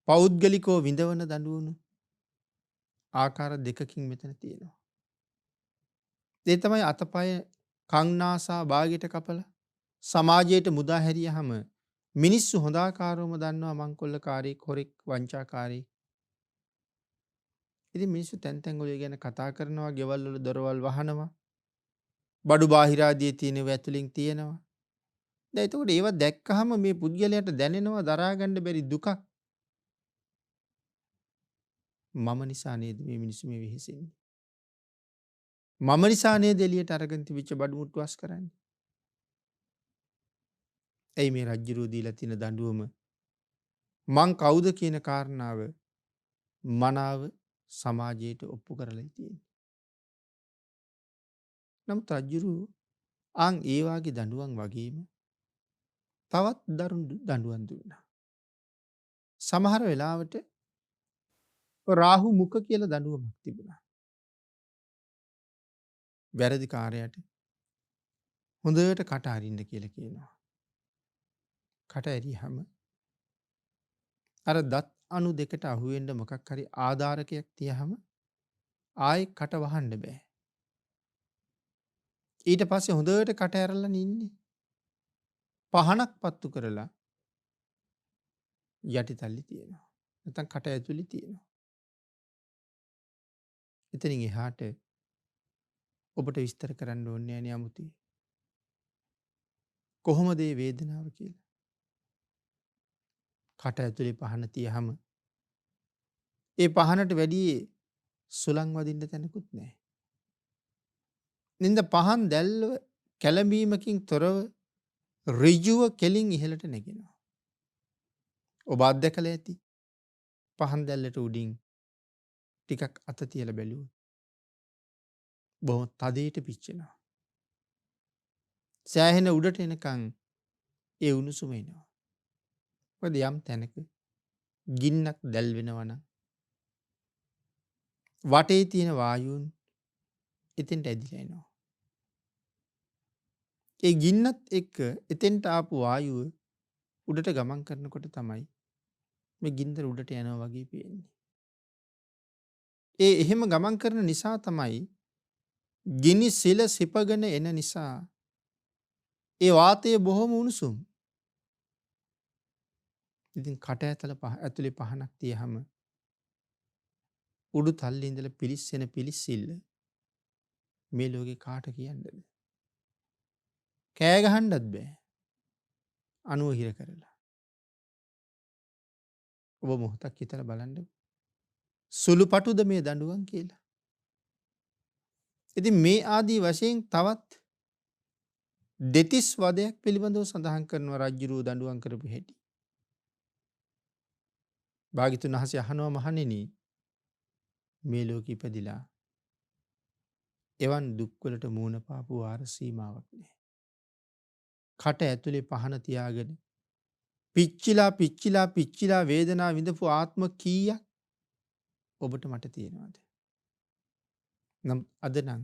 [SPEAKER 2] පෞද්ගලිකව විඳවන දඬුවම ආකාර දෙකකින් මෙතන තියෙනවා. ඒ තමයි අතපය කංනාසා බාගෙට කපලා සමාජයට මුදා හැරියහම මිනිස්සු හොඳාකාරවම දන්නවා මංකොල්ලකාරයෙක්, හොරෙක්, වංචාකාරයෙක්. ඉතින් මිනිස්සු තැන් තැන් වල ගැන කතා කරනවා, ගෙවල් වල දොරවල් වහනවා, බඩු බාහිරාදියේ තියෙනවා ඇතුලින් තියෙනවා. දැන් එතකොට ඒවා දැක්කහම මේ පුද්ගලයාට දැනෙනවා දරා ගන්න බැරි දුකක්. මම නිසා නේද මේ මිනිස්සු මේ වෙහෙසෙන්නේ? මම නිසා නේද එළියට අරගෙන තිබිච්ච බඩු මුට්ටු අස් කරන්නේ? ඇයි මේ රජ්ජුරුව දීලා තියෙන දඬුවම මං කවුද කියන කාරණාව මනාව සමාජයට ඔප්පු කරලා තියෙන්නේ. නමුත් රජ්ජුරුව ආන් ඒ වාගේ දඬුවම් වගේම තවත් දරුණු දඬුවම් දුන්නා. සමහර වෙලාවට රාහු මුඛ කියලා දඬුවමක් තිබුණා. වැරදිකාරයාට හොඳට කට අරින්න කියලා කියනවා. කට ඇරියහම අර දත් අණු දෙකට අහු වෙන්න මොකක් හරි ආධාරකයක් තියහම ආයෙ කට වහන්න බෑ. ඊට පස්සේ හොඳට කට ඇරලා ඉන්නේ. පහනක් පත්තු කරලා යටිතල්ලි තියෙනවා. නැත්නම් කට ඇතුලේ තියෙනවා. එතනින් එහාට ඔබට විස්තර කරන්න ඕනේ නෑනේ අමුතුයි. කොහොමද මේ වේදනාව කියලා? කට ඇතුලේ පහන තියහම ඒ පහනට වැඩි සුලං වදින්න තැනකුත් නැහැ. නින්ද පහන් දැල්ව කැළඹීමකින් තොරව ඍජුව කෙලින් ඉහළට නැගෙනවා. ඔබ අත්දැකලා ඇති. පහන් දැල්ලට උඩින් ටිකක් අත තියලා බැලුවොත් බොහොම තදයට පිච්චෙනවා. සෑහෙන උඩට එනකන් ඒ උණුසුම එනවා. මොකද යම් තැනක ගින්නක් දැල් වෙනවා නම් වටේ තියෙන වායුන් එතෙන්ට ඇදිලා එනවා. ඒ ගින්නත් එක්ක එතෙන්ට ආපු වායුව උඩට ගමන් කරනකොට තමයි මේ ගින්දර උඩට යනවා වගේ පේන්නේ. ඒ එහෙම ගමන් කරන නිසා තමයි ගිනි සිල සිපගෙන එන නිසා ඒ වාතය බොහොම උණුසුම්. ඉතින් කට ඇතුලේ පහනක් තියහම උඩු තල්ලේ ඉඳලා පිලිස්සෙන පිලිස්සිල්ල මේ ලෝකේ කාට කියන්නද? කෑ ගහන්නත් බෑ. අණුව හිර කරලා. ඔබ මොහොතක් හිතලා බලන්න. සුළුපටුද මේ දඬුවම් කියලා? ඉතින් මේ ආදී වශයෙන් තවත් දෙතිස් වදයක් පිළිබඳව සඳහන් කරනවා රජ්ජුරුව දඬුවම් කරපු හැටි. භාග්‍යතුන් වහන්සේ අහනවා මහණෙනි මේ ලෝකෙ ඉපදිලා එවන් දුක්වලට මූණ පාපු වාර සීමාවක් නැහැ. කට ඇතුලේ පහන තියාගෙන පිච්චිලා වේදනාව විඳපු ආත්ම කීයක් ඔබට මට තියෙනවද? නම් අද නම්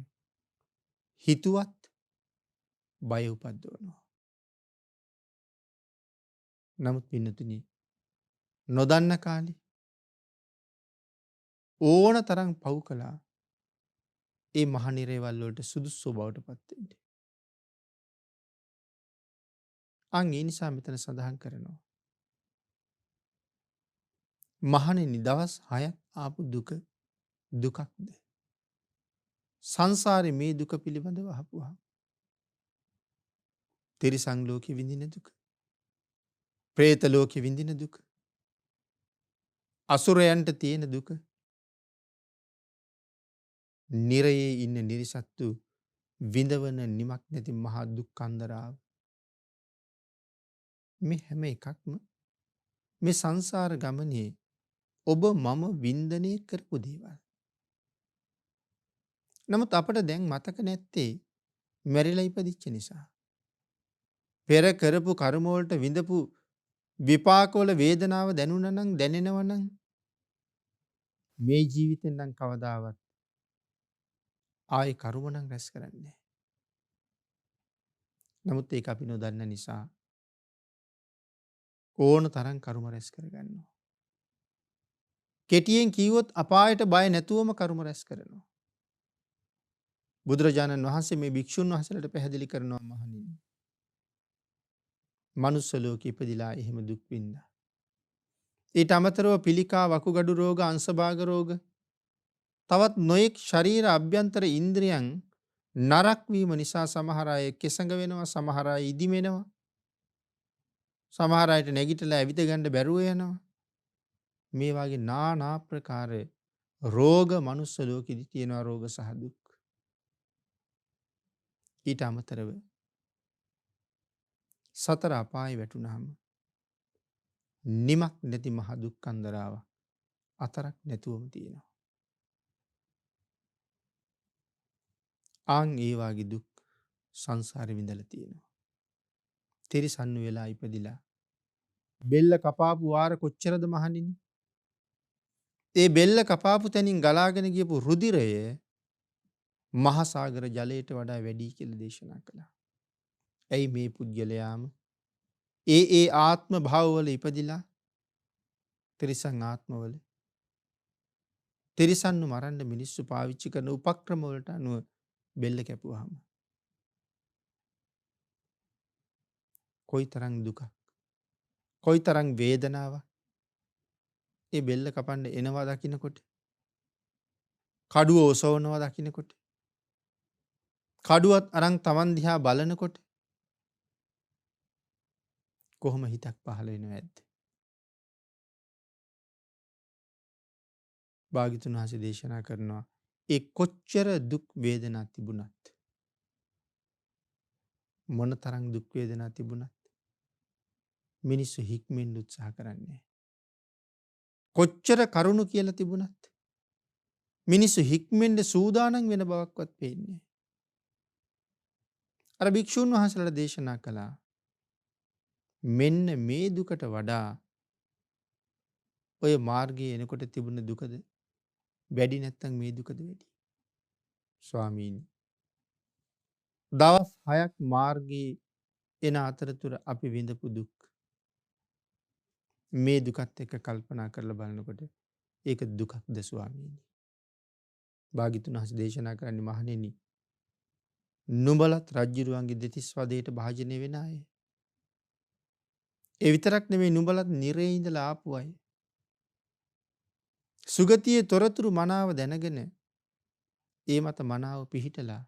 [SPEAKER 2] හිතුවත් බය උපද්දවනවා. නමුත් පින්නතුනි නොදන්න කාලේ ඕන තරම් පව් කළා. ඒ මහ නිරේවල් වලට සුදුස්සෝ බවට පත් වෙන්න. ඒ නිසා මෙතන සඳහන් කරනවා. මහණෙනි දවස් 6ක් ආපු දුක දුකක්ද? සංසාරේ මේ දුක පිළිබඳව අහපුවා. තිරිසන් ලෝකෙ විඳින දුක. പ്രേත ලෝකෙ විඳින දුක. අසුරයන්ට තියෙන දුක. නිරයේ ඉන්න නිරිසත්තු විඳවන නිමක් නැති මහා දුක් අන්දරාව. මේ හැම එකක්ම මේ සංසාර ගමනේ ඔබ මම වින්දනය කරපු දේවල්. නමුත් අපට දැන් මතක නැත්තේ මැරිලා ඉපදිච්ච නිසා. පෙර කරපු කර්ම වලට විඳපු විපාකවල වේදනාව දැනුණා නම් දැනෙනවා නම් මේ ජීවිතෙන් නම් කවදාවත් ආයේ කර්ම නම් රැස් කරන්නේ නැහැ. නමුත් ඒක අපි නොදන්න නිසා ඕන තරම් කර්ම රැස් කරගන්නවා. කෙටියෙන් කිව්වොත් අපායට බය නැතුවම කර්ම රැස් කරනවා. බුදුරජාණන් වහන්සේ මේ භික්ෂුන් වහන්සේලාට පැහැදිලි කරනවා මහණෙනි. මනුස්ස ලෝකෙ ඉපදිලා එහෙම දුක් විඳා. ඊට අමතරව පිළිකා වකුගඩු රෝග අංශභාග රෝග තවත් නොයෙක් ශරීර අභ්‍යන්තර ඉන්ද්‍රියන් නරක් වීම නිසා සමහර අය කෙසඟ වෙනවා, සමහර අය ඉදිමෙනවා, සමහර අයට නැගිටලා ඇවිද ගන්න බැරුව යනවා. මේ වගේ নানা ආකාර රෝග මනුස්ස ලෝකෙදි තියෙනවා, රෝග සහ දුක්. ඊට අමතරව සතර අපායේ වැටුනහම නිමක් නැති මහ දුක් අන්දරාව අතරක් නැතුවම තියෙනවා. ඒ වාගේ දුක් සංසාරේ විඳලා තියෙනවා. තිරිසන්නු වෙලා ඉපදිලා බෙල්ල කපාපු වාර කොච්චරද මහණෙනි? ඒ බෙල්ල කපාපු තැනින් ගලාගෙන ගියපු රුධිරය මහා සාගර ජලයට වඩා වැඩි කියලා දේශනා කළා. ඇයි මේ පුද්ගලයාම ඒ ආත්ම භාවවල ඉපදිලා තිරිසන් ආත්මවල තිරිසන්නු මරන්න මිනිස්සු පාවිච්චි කරන උපක්‍රම වලට අනුව බෙල්ල කැපුවාම කොයිතරම් දුකක්, කොයිතරම් වේදනාවක් ඒ බෙල්ල කපන්න එනවා දකින්නකොට, කඩුව ඔසවනවා දකින්නකොට, කඩුවත් අරන් Taman දිහා බලනකොට කොහොම හිතක් පහළ වෙනව ඇද්ද? භාග්‍යතුන් වහන්සේ දේශනා කරනවා ඒ කොච්චර දුක් වේදනා තිබුණත්, මොනතරම් දුක් වේදනා තිබුණත් මිනිස්සු හික්මෙන්න උත්සාහ කරන්නේ. කොච්චර කරුණු කියලා තිබුණත් මිනිස්සු හික්මෙන්න සූදානම් වෙන බවක්වත් පේන්නේ. අර භික්ෂුන් වහන්සේලාට දේශනා කළා මෙන්න මේ දුකට වඩා ඔය මාර්ගයේ එනකොට තිබුණ දුකද වැඩි නැත්නම් මේ දුකද වැඩි? ස්වාමීනි, දවස් 6ක් මාර්ගයේ එන අතරතුර අපි විඳපු දුක් මේ දුකත් එක්ක කල්පනා කරලා බලනකොට ඒක දුකක්ද ස්වාමීනි? භාග්‍යතුන් වහන්සේ දේශනා කරන්නේ මහණෙනි, නුඹලත් රජ්ජුරුවන්ගේ දෙතිස් වදයට භාජනය වෙන අය. ඒ විතරක් නෙමෙයි නුඹලත් නිරේ ඉඳලා ආපු අය. සුගතියේ තොරතුරු මනාව දැනගෙන ඒ මත මනාව පිහිටලා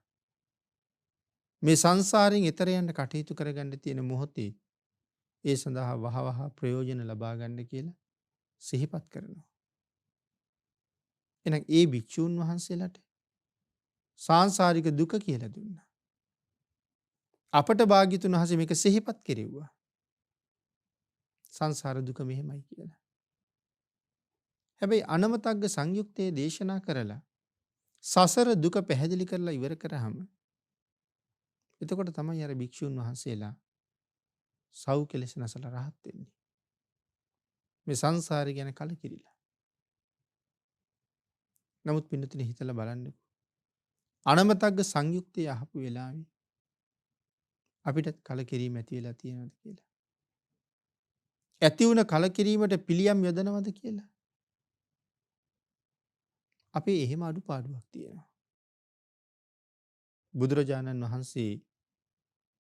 [SPEAKER 2] මේ සංසාරයෙන් එතර යන්න කටයුතු කරගන්න තියෙන මොහොතේ ඒ සඳහා වහවහ ප්‍රයෝජන ලබා ගන්න කියලා සිහිපත් කරනවා. එහෙනම් ඒ භික්ෂූන් වහන්සේලාට සාංශාරික දුක කියලා දුන්නා. අපට භාග්‍යතුන් වහන්සේ මේක සිහිපත් කෙරෙව්වා. සංසාර දුක මෙහෙමයි කියලා. හැබැයි අනමතග්ග සංයුක්තයේ දේශනා කරලා සසර දුක පැහැදිලි කරලා ඉවර කරාම එතකොට තමයි අර භික්ෂුන් වහන්සේලා සව් කෙලෙස් නැසලා rahat වෙන්නේ. මේ සංසාරය ගැන කලකිරිලා. නමුත් පින්නතුනි හිතලා බලන්නකෝ. අනමතග්ග සංයුක්තය අහපු වෙලාවේ අපිටත් කලකිරීම ඇති වෙලා තියෙනවද කියලා. ඇති වුණ කලකිරීමට පිළියම් යොදනවද කියලා. අපේ එහෙම අඩුපාඩුවක් තියෙනවා. බුදුරජාණන් වහන්සේ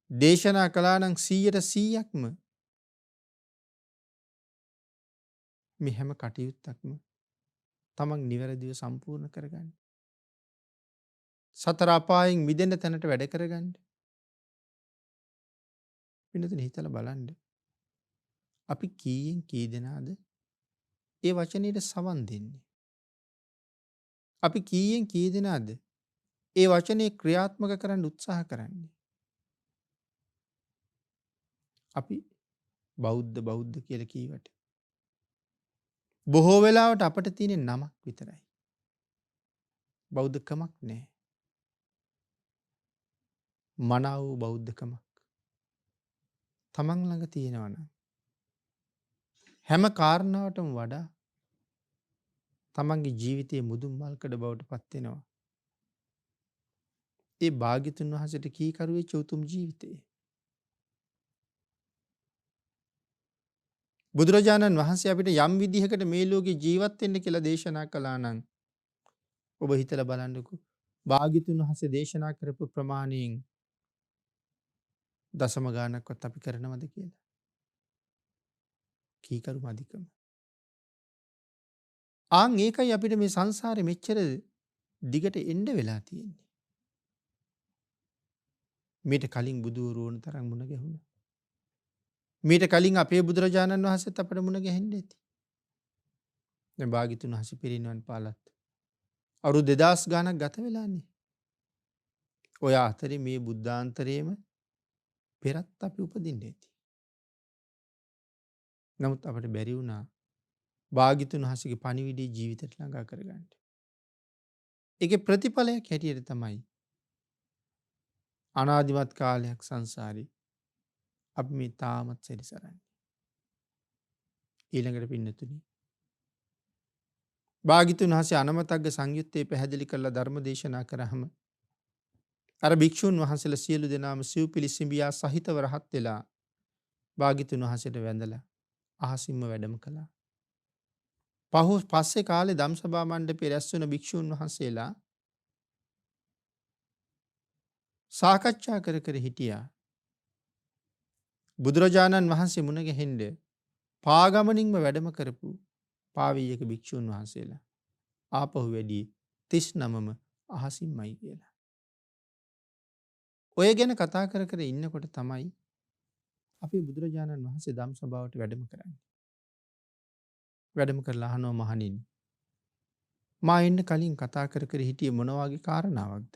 [SPEAKER 2] දේශනා කළා නම් 100%ක්ම මේ හැම කටයුත්තක්ම තමන් නිවැරදිව සම්පූර්ණ කරගන්න. සතර අපායෙන් මිදෙන්න තැනට වැඩ කරගන්න. පින්නතුනි හිතලා බලන්න. අපි කීයෙන් කී දෙනාද ඒ වචනයට සවන් දෙන්නේ? අපි කීයෙන් කී දෙනාද ඒ වචනේ ක්‍රියාත්මක කරන්න උත්සාහ කරන්නේ? අපි බෞද්ධ බෞද්ධ කියලා කීවට බොහෝ වෙලාවට අපට තියෙන නමක් විතරයි. බෞද්ධකමක් නැහැ. මනාව වූ බෞද්ධකමක් තමන් ළඟ තියෙනවා නම් හැම කාරණාවටම වඩා තමන්ගේ ජීවිතයේ මුදුන් මල්කඩ බවට පත් වෙනවා. ඒ භාග්‍යතුන් වහන්සේට කීකරු වෙච්ච උතුම් ජීවිතේ. බුදුරජාණන් වහන්සේ අපිට යම් විදිහකට මේ ලෝකේ ජීවත් වෙන්න කියලා දේශනා කළා නම් ඔබ හිතලා බලන්නකෝ. භාග්‍යතුන් වහන්සේ දේශනා කරපු ප්‍රමාණයෙන් දසම ගානක්වත් අපි කරනවද කියලා. කීකරු මදිකම. ආන් ඒකයි අපිට මේ සංසාරේ මෙච්චර දිගට එන්න වෙලා තියෙන්නේ. මීට කලින් බුදුවරු වුණ තරම් මුණ ගැහුණා. මීට කලින් අපේ බුදුරජාණන් වහන්සේත් අපට මුණ ගැහෙන්න ඇති. දැන් භාග්‍යතුන් වහන්සේ පිරිනිවන් පාලත් අවුරුදු 2000 ගාණක් ගත වෙලානේ. ඔය අතරේ මේ බුද්ධාන්තරයේම පෙරත් අපි උපදින්න ඇති. නමුත් අපට බැරි වුණා භාග්‍යතුන් වහන්සේගේ පණිවිඩය ජීවිතයට ළඟා කරගන්න. ඒකේ ප්‍රතිඵලයක් හැටියට තමයි අනාදිමත් කාලයක් සංසාරේ අපි මේ තාමත් සැරිසරන්නේ. ඊළඟට පින්නතුනි භාග්‍යතුන් වහන්සේ අනමතග්ග සංයුත්තේ පැහැදිලි කරලා ධර්ම දේශනා කරාම අර භික්ෂුන් වහන්සේලා සියලු දෙනාම සිව්පිලි සිඹියා සහිතව රහත් වෙලා භාග්‍යතුන් වහන්සේට වැඳලා අහසින්ම වැඩම කළා. පස්සේ කාලේ ධම්සභා මණ්ඩපේ රැස් වුණ භික්ෂුන් වහන්සේලා සාකච්ඡා කර කර හිටියා. බුදුරජාණන් වහන්සේ මුණ ගැහෙන්න පාගමනින්ම වැඩම කරපු පාවීයක භික්ෂුන් වහන්සේලා ආපහු වැඩි 39ම අහසින්මයි කියලා. ඔය ගැන කතා කර කර ඉන්නකොට තමයි අපි බුදුරජාණන් වහන්සේ ධම්සභාවට වැඩම කරන්නේ. වැඩම කරලා අහනවා මහණෙනි මා එන්න කලින් කතා කර කර හිටියේ මොන වගේ කාරණාවක්ද?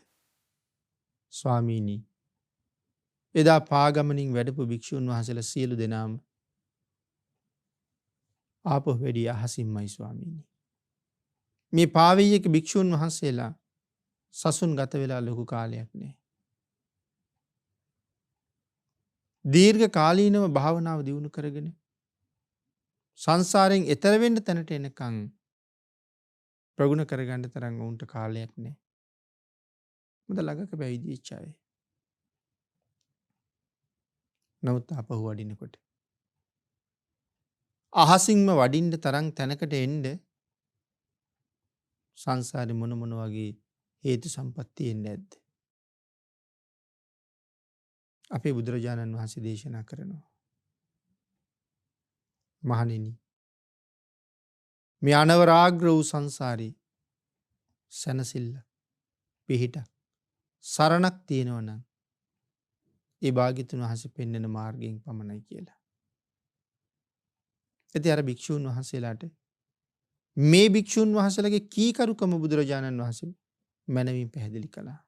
[SPEAKER 2] ස්වාමීනි එදා පාගමනින් වැඩපු භික්ෂුන් වහන්සේලා සියලු දෙනාම ආපහු වැඩි අහසින්මයි ස්වාමීනි. මේ පාවීයක භික්ෂුන් වහන්සේලා සසුන් ගත වෙලා ලොකු කාලයක් නෑ. දීර්ඝ කාලීනව භාවනාව දියුණු කරගෙන සංසාරයෙන් එතර වෙන්න තැනට එනකන් ප්‍රගුණ කරගන්න තරම් වුන්ට කාලයක් නෑ. මොකද ළඟක පැවිදි වෙච්ච අය. නමුත් ආපහු වඩිනකොට අහසින්ම වඩින්න තරම් තැනකට එන්න සංසාරේ මොන මොන වගේ හේතු සම්පatti එන්නේ නැද්ද? අපේ බුදුරජාණන් වහන්සේ දේශනා කරනවා. මහණෙනි මේ අනවරාග්‍ර වූ සංසාරේ සැනසෙල්ල පිහිට සරණක් තියෙනවා නම් ඒ භාග්‍යතුන් වහන්සේ පෙන්වන මාර්ගයෙන් පමණයි කියලා. ඉතින් අර භික්ෂුන් වහන්සේලාට මේ භික්ෂුන් වහන්සේලාගේ කීකරුකම බුදුරජාණන් වහන්සේ මනමින් පැහැදිලි කළා.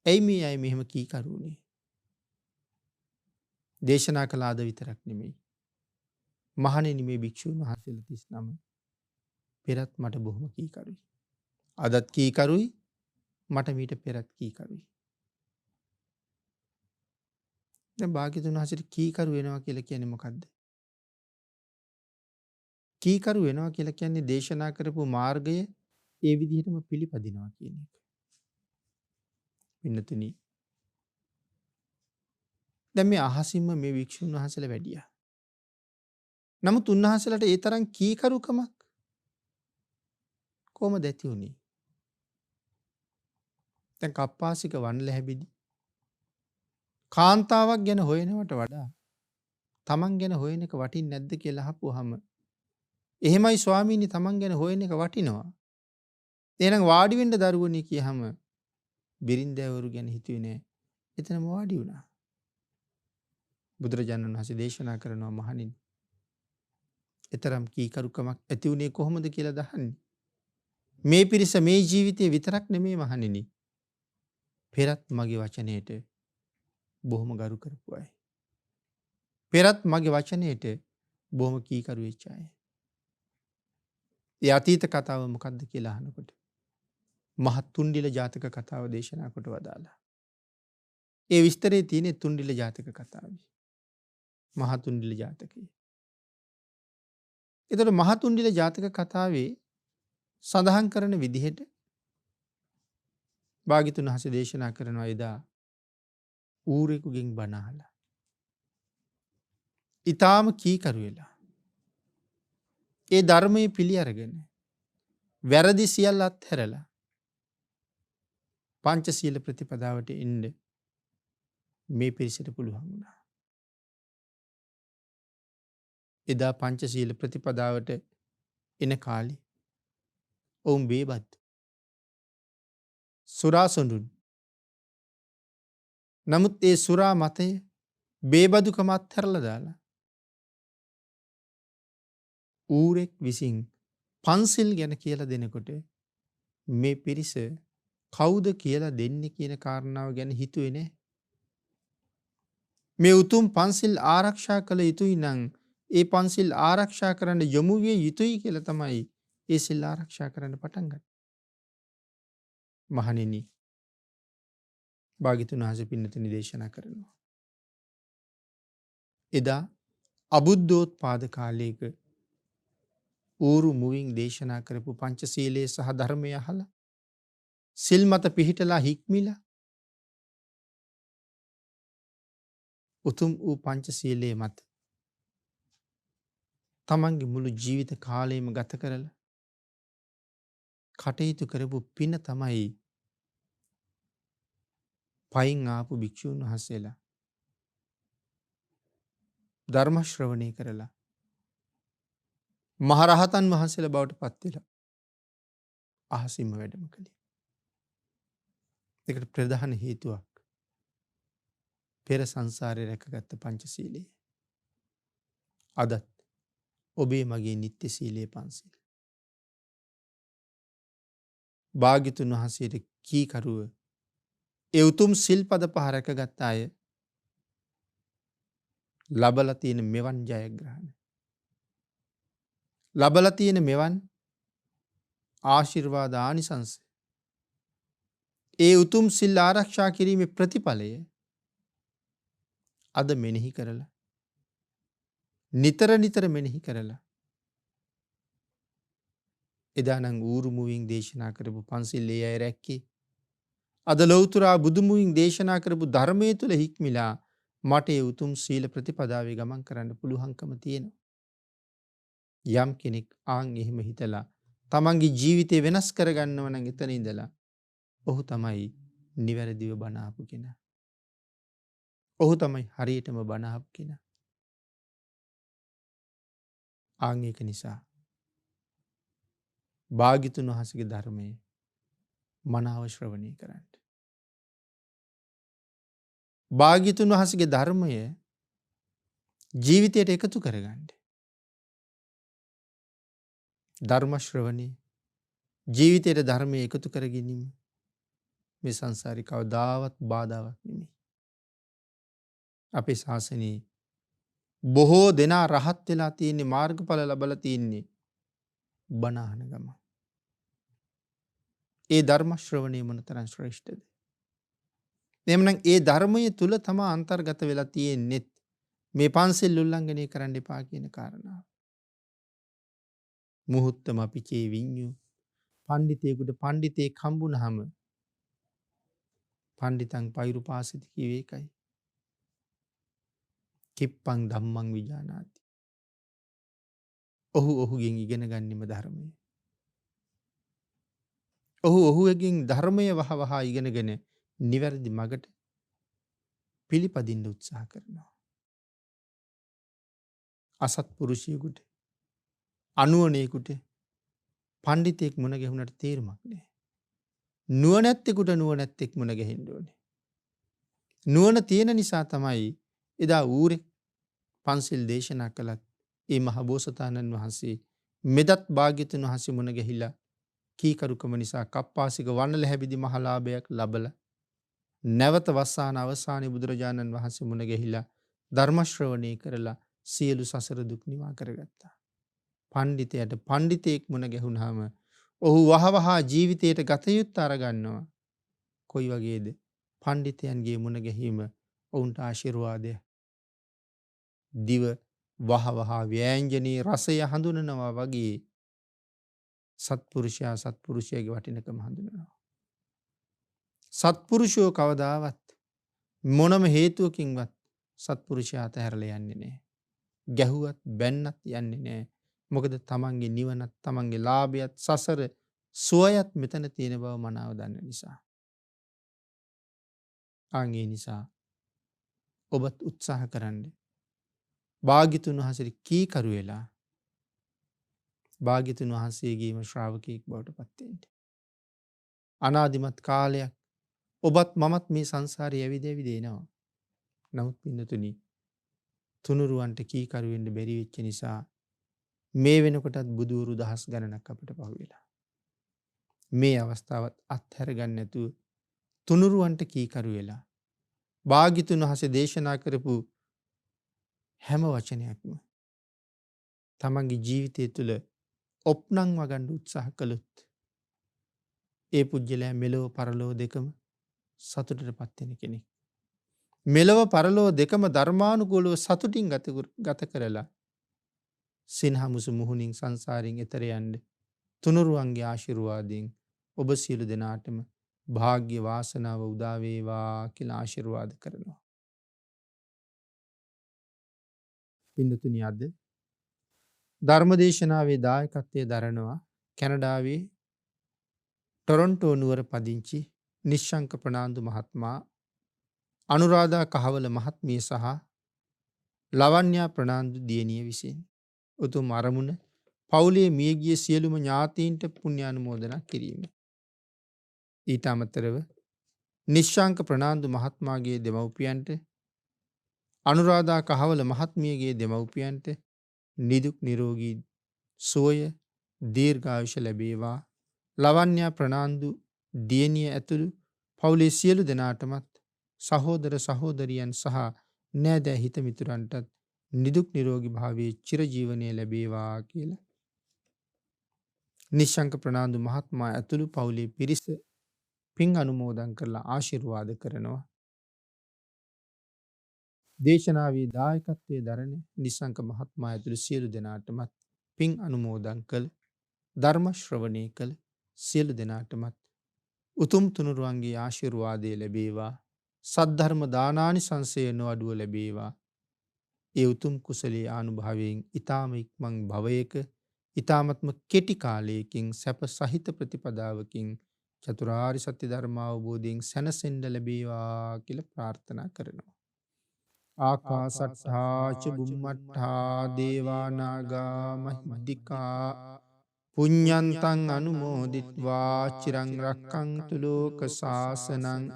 [SPEAKER 2] ඇයි මේ අය මෙහෙම කීකරු වුනේ? දේශනා කළ ආද විතරක් නෙමෙයි. මහණෙනි මේ භික්ෂුන් වහන්සේලා 39 පෙරත් මට බොහොම කීකරුයි. අදත් කීකරුයි මට මීට පෙරත් කීකරුයි. දැන් භාග්‍යතුන් වහන්සේට කීකරු වෙනවා කියලා කියන්නේ මොකද්ද? කීකරු වෙනවා කියලා කියන්නේ දේශනා කරපු මාර්ගය ඒ විදිහටම පිළිපදිනවා කියන එක. පින්නතුනි දැන් මේ අහසින්ම මේ භික්ෂුන් වහන්සේලා වැඩියා. නමුත් උන්වහන්සේලාට ඒ තරම් කීකරුකමක් කොහොමද ඇති වුනේ? දැන් කප්පාසික වන්ල හැබිදි කාන්තාවක් ගැන හොයනවට වඩා තමන් ගැන හොයන එක වටින්නේ නැද්ද කියලා අහපුවාම එහෙමයි ස්වාමීනි තමන් ගැන හොයන එක වටිනවා. එහෙනම් වාඩි වෙන්න දරුවනේ කියහම බිරින්දෑවරු ගැන හිතුවේ නෑ. එතනම වාඩි වුණා. බුදුරජාණන් වහන්සේ දේශනා කරනවා මහණෙනි. එතරම් කීකරුකමක් ඇති වුණේ කොහොමද කියලා දහන්නේ. මේ පිරිස මේ ජීවිතේ විතරක් නෙමෙයි මහණෙනි. පෙරත් මගේ වචනයට බොහොම ගරු කරපු අය. පෙරත් මගේ වචනයට බොහොම කීකරු වෙච්ච අය. ඒ අතීත කතාව මොකක්ද කියලා අහනකොට මහත් තුන්ඩිල ජාතක කතාව දේශනා කොට වදාලා. ඒ විස්තරේ තියෙන්නේ තුන්ඩිල ජාතක කතාවේ. මහා තුන්ඩිල ජාතකයේ. එතකොට මහා තුන්ඩිල ජාතක කතාවේ සඳහන් කරන විදිහට භාග්‍යතුන් වහන්සේ දේශනා කරනවා එදා ඌරෙකුගෙන් බණ අහලා. ඊටාම කීකරු වෙලා. ඒ ධර්මයේ පිළි අරගෙන වැරදි සියල්ල අත්හැරලා පංචශීල ප්‍රතිපදාවට එන්න මේ පිරිසට පුළුවන් වුණා. එදා පංචශීල ප්‍රතිපදාවට එන කාලේ ඔවුන් බේබත් සුරා සොඳුන්. නමුත් ඒ සුරා මතය බේබදුකම අත්හැරලා දාලා ඌරෙක් විසින් පන්සිල් ගැන කියලා දෙනකොට මේ පිරිස කවුද කියලා දෙන්නේ කියන කාරණාව ගැන හිතුවේ නෑ. මේ උතුම් පන්සිල් ආරක්ෂා කළ යුතුයි නම් ඒ පන්සිල් ආරක්ෂා කරන්න යොමු විය යුතුයි කියලා තමයි ඒ සිල් ආරක්ෂා කරන්න පටන් ගත්තේ. මහණෙනි භාග්‍යතුන් වහන්සේ පින්නතුනි දේශනා කරනවා. එදා අබුද්ධෝත්පාද කාලයක ඌරු මුවින් දේශනා කරපු පංචශීලයේ සහ ධර්මය අහලා සිල් මත පිහිටලා හික්මිලා උතුම් වූ පංචශීලයේ මත තමන්ගේ මුළු ජීවිත කාලයම ගත කරලා කටයුතු කරපු පින තමයි පයින් ආපු භික්ෂූන් වහන්සේලා ධර්ම ශ්‍රවණය කරලා මහරහතන් වහන්සේලා බවට පත් වෙලා අහසින්ම වැඩම කළේ. ඒකට ප්‍රධාන හේතුවක් පෙර සංසාරේ රැකගත්ත පංචශීලය. අදත් ඔබේ මගේ නිත්‍ය සීලයේ පන්සිල්. භාග්‍යතුන් වහන්සේට කීකරුව ඒ උතුම් සිල්පද පහ රැකගත් අය ලබලා තියෙන මෙවන් ජයග්‍රහණ. ලබලා තියෙන මෙවන් ආශිර්වාද ආනිසංස. ඒ උතුම් සිල් ආරක්ෂා කිරීමේ ප්‍රතිඵලය අද මෙනෙහි කරලා නිතර නිතර මෙනෙහි කරලා එදා නම් ඌරු මුවින් දේශනා කරපු පන්සිල් ඒ අය රැක්කේ. අද ලෞතුරා බුදු මුවින් දේශනා කරපු ධර්මයේ තුල හික්මිලා මට ඒ උතුම් සීල ප්‍රතිපදාවේ ගමන් කරන්න පුළුවන්කම තියෙනවා. යම් කෙනෙක් ආන් එහෙම හිතලා තමන්ගේ ජීවිතේ වෙනස් කරගන්නව නම් එතන ඉඳලා ඔහු තමයි නිවැරදිව බණ අහපු කෙනා. ඔහු තමයි හරියටම බණ අහපු කෙනා. ආන් ඒක නිසා භාග්‍යතුන් වහන්සේගේ ධර්මයේ මනාව ශ්‍රවණය කරන්න. භාග්‍යතුන් වහන්සේගේ ධර්මය ජීවිතයට එකතු කරගන්න. ධර්ම ශ්‍රවණේ ජීවිතයට ධර්මය එකතු කර ගැනීම මේ සංසාරේ කවදාවත් බාධාවක් නෙමෙයි. අපේ ශාසනයේ බොහෝ දෙනා රහත් වෙලා තියෙන්නේ මාර්ගඵල ලබලා තියෙන්නේ බණ අහන ගම. ඒ ධර්ම ශ්‍රවණය මොනතරම් ශ්‍රේෂ්ඨද? එhmenan ඒ ධර්මයේ තුල තම අන්තර්ගත වෙලා තියෙන්නේ මේ පන්සිල් උල්ලංඝනය කරන්න එපා කියන කාරණාව. මුහුත්තම අපිචේ විඤ්ඤු පණ්ඩිතයෙකුට පණ්ඩිතෙක් හම්බුනහම පණ්ඩිතං පෛරුපාසිත කිව්වේ ඒකයි. කිප්පං ධම්මං විජානාති. ඔහු ඔහුගෙන් ඉගෙන ගන්නෙම ධර්මය. ඔහු ඔහුගෙන් ධර්මය වහවහ ඉගෙනගෙන නිවැරදි මගට පිළිපදින්න උත්සාහ කරනවා. අසත්පුරුෂයෙකුට අනුවණයෙකුට පඬිතෙක් මුණ ගැහුණට තේරුමක් නැහැ. නුවණැත්තෙකුට නුවණැත්තෙක් මුණ ගැහෙන්න ඕනේ. නුවණ තියෙන නිසා තමයි එදා ඌරේ පන්සිල් දේශනා කළත් ඒ මහ බෝසතාණන් වහන්සේ මෙදත් භාග්‍යතුන් වහන්සේ මුණ ගැහිලා කීකරුකම නිසා කප්පාසික වන්නල හැබිදි මහලාභයක් ලබලා නැවත වස්සාන අවසානයේ බුදුරජාණන් වහන්සේ මුණ ගැහිලා ධර්ම ශ්‍රවණය කරලා සියලු සසර දුක් නිවා කරගත්තා. පඬිතයට පඬිතෙක් මුණ ගැහුණාම ඔහු වහවහා ජීවිතයට ගත යුත්තේ අරගන්නවා. කොයි වගේද? පඬිතයන්ගේ මුණ ගැහිම ඔවුන්ට ආශිර්වාදය. දිව වහවහා ව්‍යංජනී රසය හඳුනනවා වගේ සත්පුරුෂයා සත්පුරුෂයාගේ වටිනකම හඳුනනවා. සත්පුරුෂයෝ කවදාවත් මොනම හේතුවකින්වත් සත්පුරුෂයා අතහැරලා යන්නේ නැහැ. ගැහුවත් බැන්නත් යන්නේ නැහැ. මොකද තමන්ගේ නිවනත් තමන්ගේ ලාභයත් සසර සුවයත් මෙතන තියෙන බව මනාව දන්න නිසා. ආන්ගේ නිසා ඔබත් උත්සාහ කරන්න. භාග්‍යතුන් වහන්සේට කීකරු වෙලා භාග්‍යතුන් වහන්සේගේම ශ්‍රාවකයෙක් බවට පත් වෙන්න. අනාදිමත් කාලයක් ඔබත් මමත් මේ සංසාරේ ඇවිද ඇවිද එනවා. නමුත් පින්නතුනි තුනුරුවන්ට කීකරු වෙන්න බැරි වෙච්ච නිසා මේ වෙනකොටත් බුදුවරු දහස් ගණනක් අපිට පහුවෙලා. මේ අවස්ථාවත් අත්හැර ගන්න නැතුව තුනුරුවන්ට කීකරු වෙලා භාග්‍යතුන් වහන්සේ දේශනා කරපු හැම වචනයක්ම තමන්ගේ ජීවිතය තුළ ඔප්නං වගන්න උත්සාහ කළොත් ඒ පුජ්‍යලයා මෙලොව පරලොව දෙකම සතුටට පත් වෙන කෙනෙක්. මෙලොව පරලොව දෙකම ධර්මානුකූලව සතුටින් ගත කරලා සිනහමුසු මුහුණින් සංසාරයෙන් එතර යන්න තුනුරුවන්ගේ ආශිර්වාදයෙන් ඔබ සියලු දෙනාටම භාග්‍ය වාසනාව උදා වේවා කියලා ආශිර්වාද කරනවා. පින්නතුනි අද ධර්මදේශනාවේ දායකත්වයේ දරනවා කැනඩාවේ ටොරොන්ටෝ නුවර පදිංචි නිශ්ශංක ප්‍රනාන්දු මහත්මයා, අනුරාධා කහවල මහත්මිය සහ ලවන්‍යා ප්‍රනාන්දු දියණිය විසින් උතුම් අරමුණ පවුලේ මියගිය සියලුම ඥාතීන්ට පුණ්‍යානුමෝදනා කිරීම. ඊට අමතරව නිශ්ශංක ප්‍රනාන්දු මහත්මයාගේ දෙමව්පියන්ට, අනුරාධා කහවල මහත්මියගේ දෙමව්පියන්ට නිදුක් නිරෝගී සුවය දීර්ඝායුෂ ලැබේවා. ලවන්‍යා ප්‍රනාන්දු දියණිය ඇතුළු පවුලේ සියලු දෙනාටමත් සහෝදර සහෝදරියන් සහ නෑදෑ හිත මිතුරන්ටත් නිදුක් නිරෝගී භාවයේ චිරජීවනයේ ලැබේවා කියලා නිශ්ශංක ප්‍රනාන්දු මහත්මයා ඇතුළු පවුලේ පිරිස පින් අනුමෝදන් කරලා ආශිර්වාද කරනවා. දේශනාවේ දායකත්වයේ දරන නිශ්ශංක මහත්මයා ඇතුළු සියලු දෙනාටමත් පින් අනුමෝදන් කළ ධර්ම ශ්‍රවණය කළ සියලු දෙනාටමත් උතුම් තුනුරුවන්ගේ ආශිර්වාදය ලැබේවා. සද්ධර්ම දානානිසංසය නොඅඩුව ලැබේවා. ඒ උතුම් කුසලයේ ආනුභාවයෙන් ඊ타ම ඉක්මන් භවයක ඊ타මත්ම කෙටි කාලයකින් සැප සහිත ප්‍රතිපදාවකින් චතුරාර්ය සත්‍ය ධර්ම අවබෝධයෙන් සැනසෙන්න ලැබේවා කියලා ප්‍රාර්ථනා කරනවා. ආකාසට්ඨා ච බුම්මට්ඨා දේවා නාග මහිද්దికා පුඤ්ඤන්තං අනුමෝදිත්වා චිරං රක්ඛන්තු ලෝක සාසනං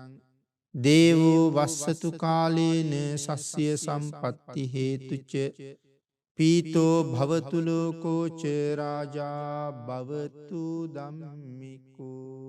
[SPEAKER 2] දේවෝ වස්සතු කාලේන සස්්‍ය සම්පත්ති හේතුච පීතෝ භවතු ලෝකෝ ච රාජා භවතු ධම්මිකෝ.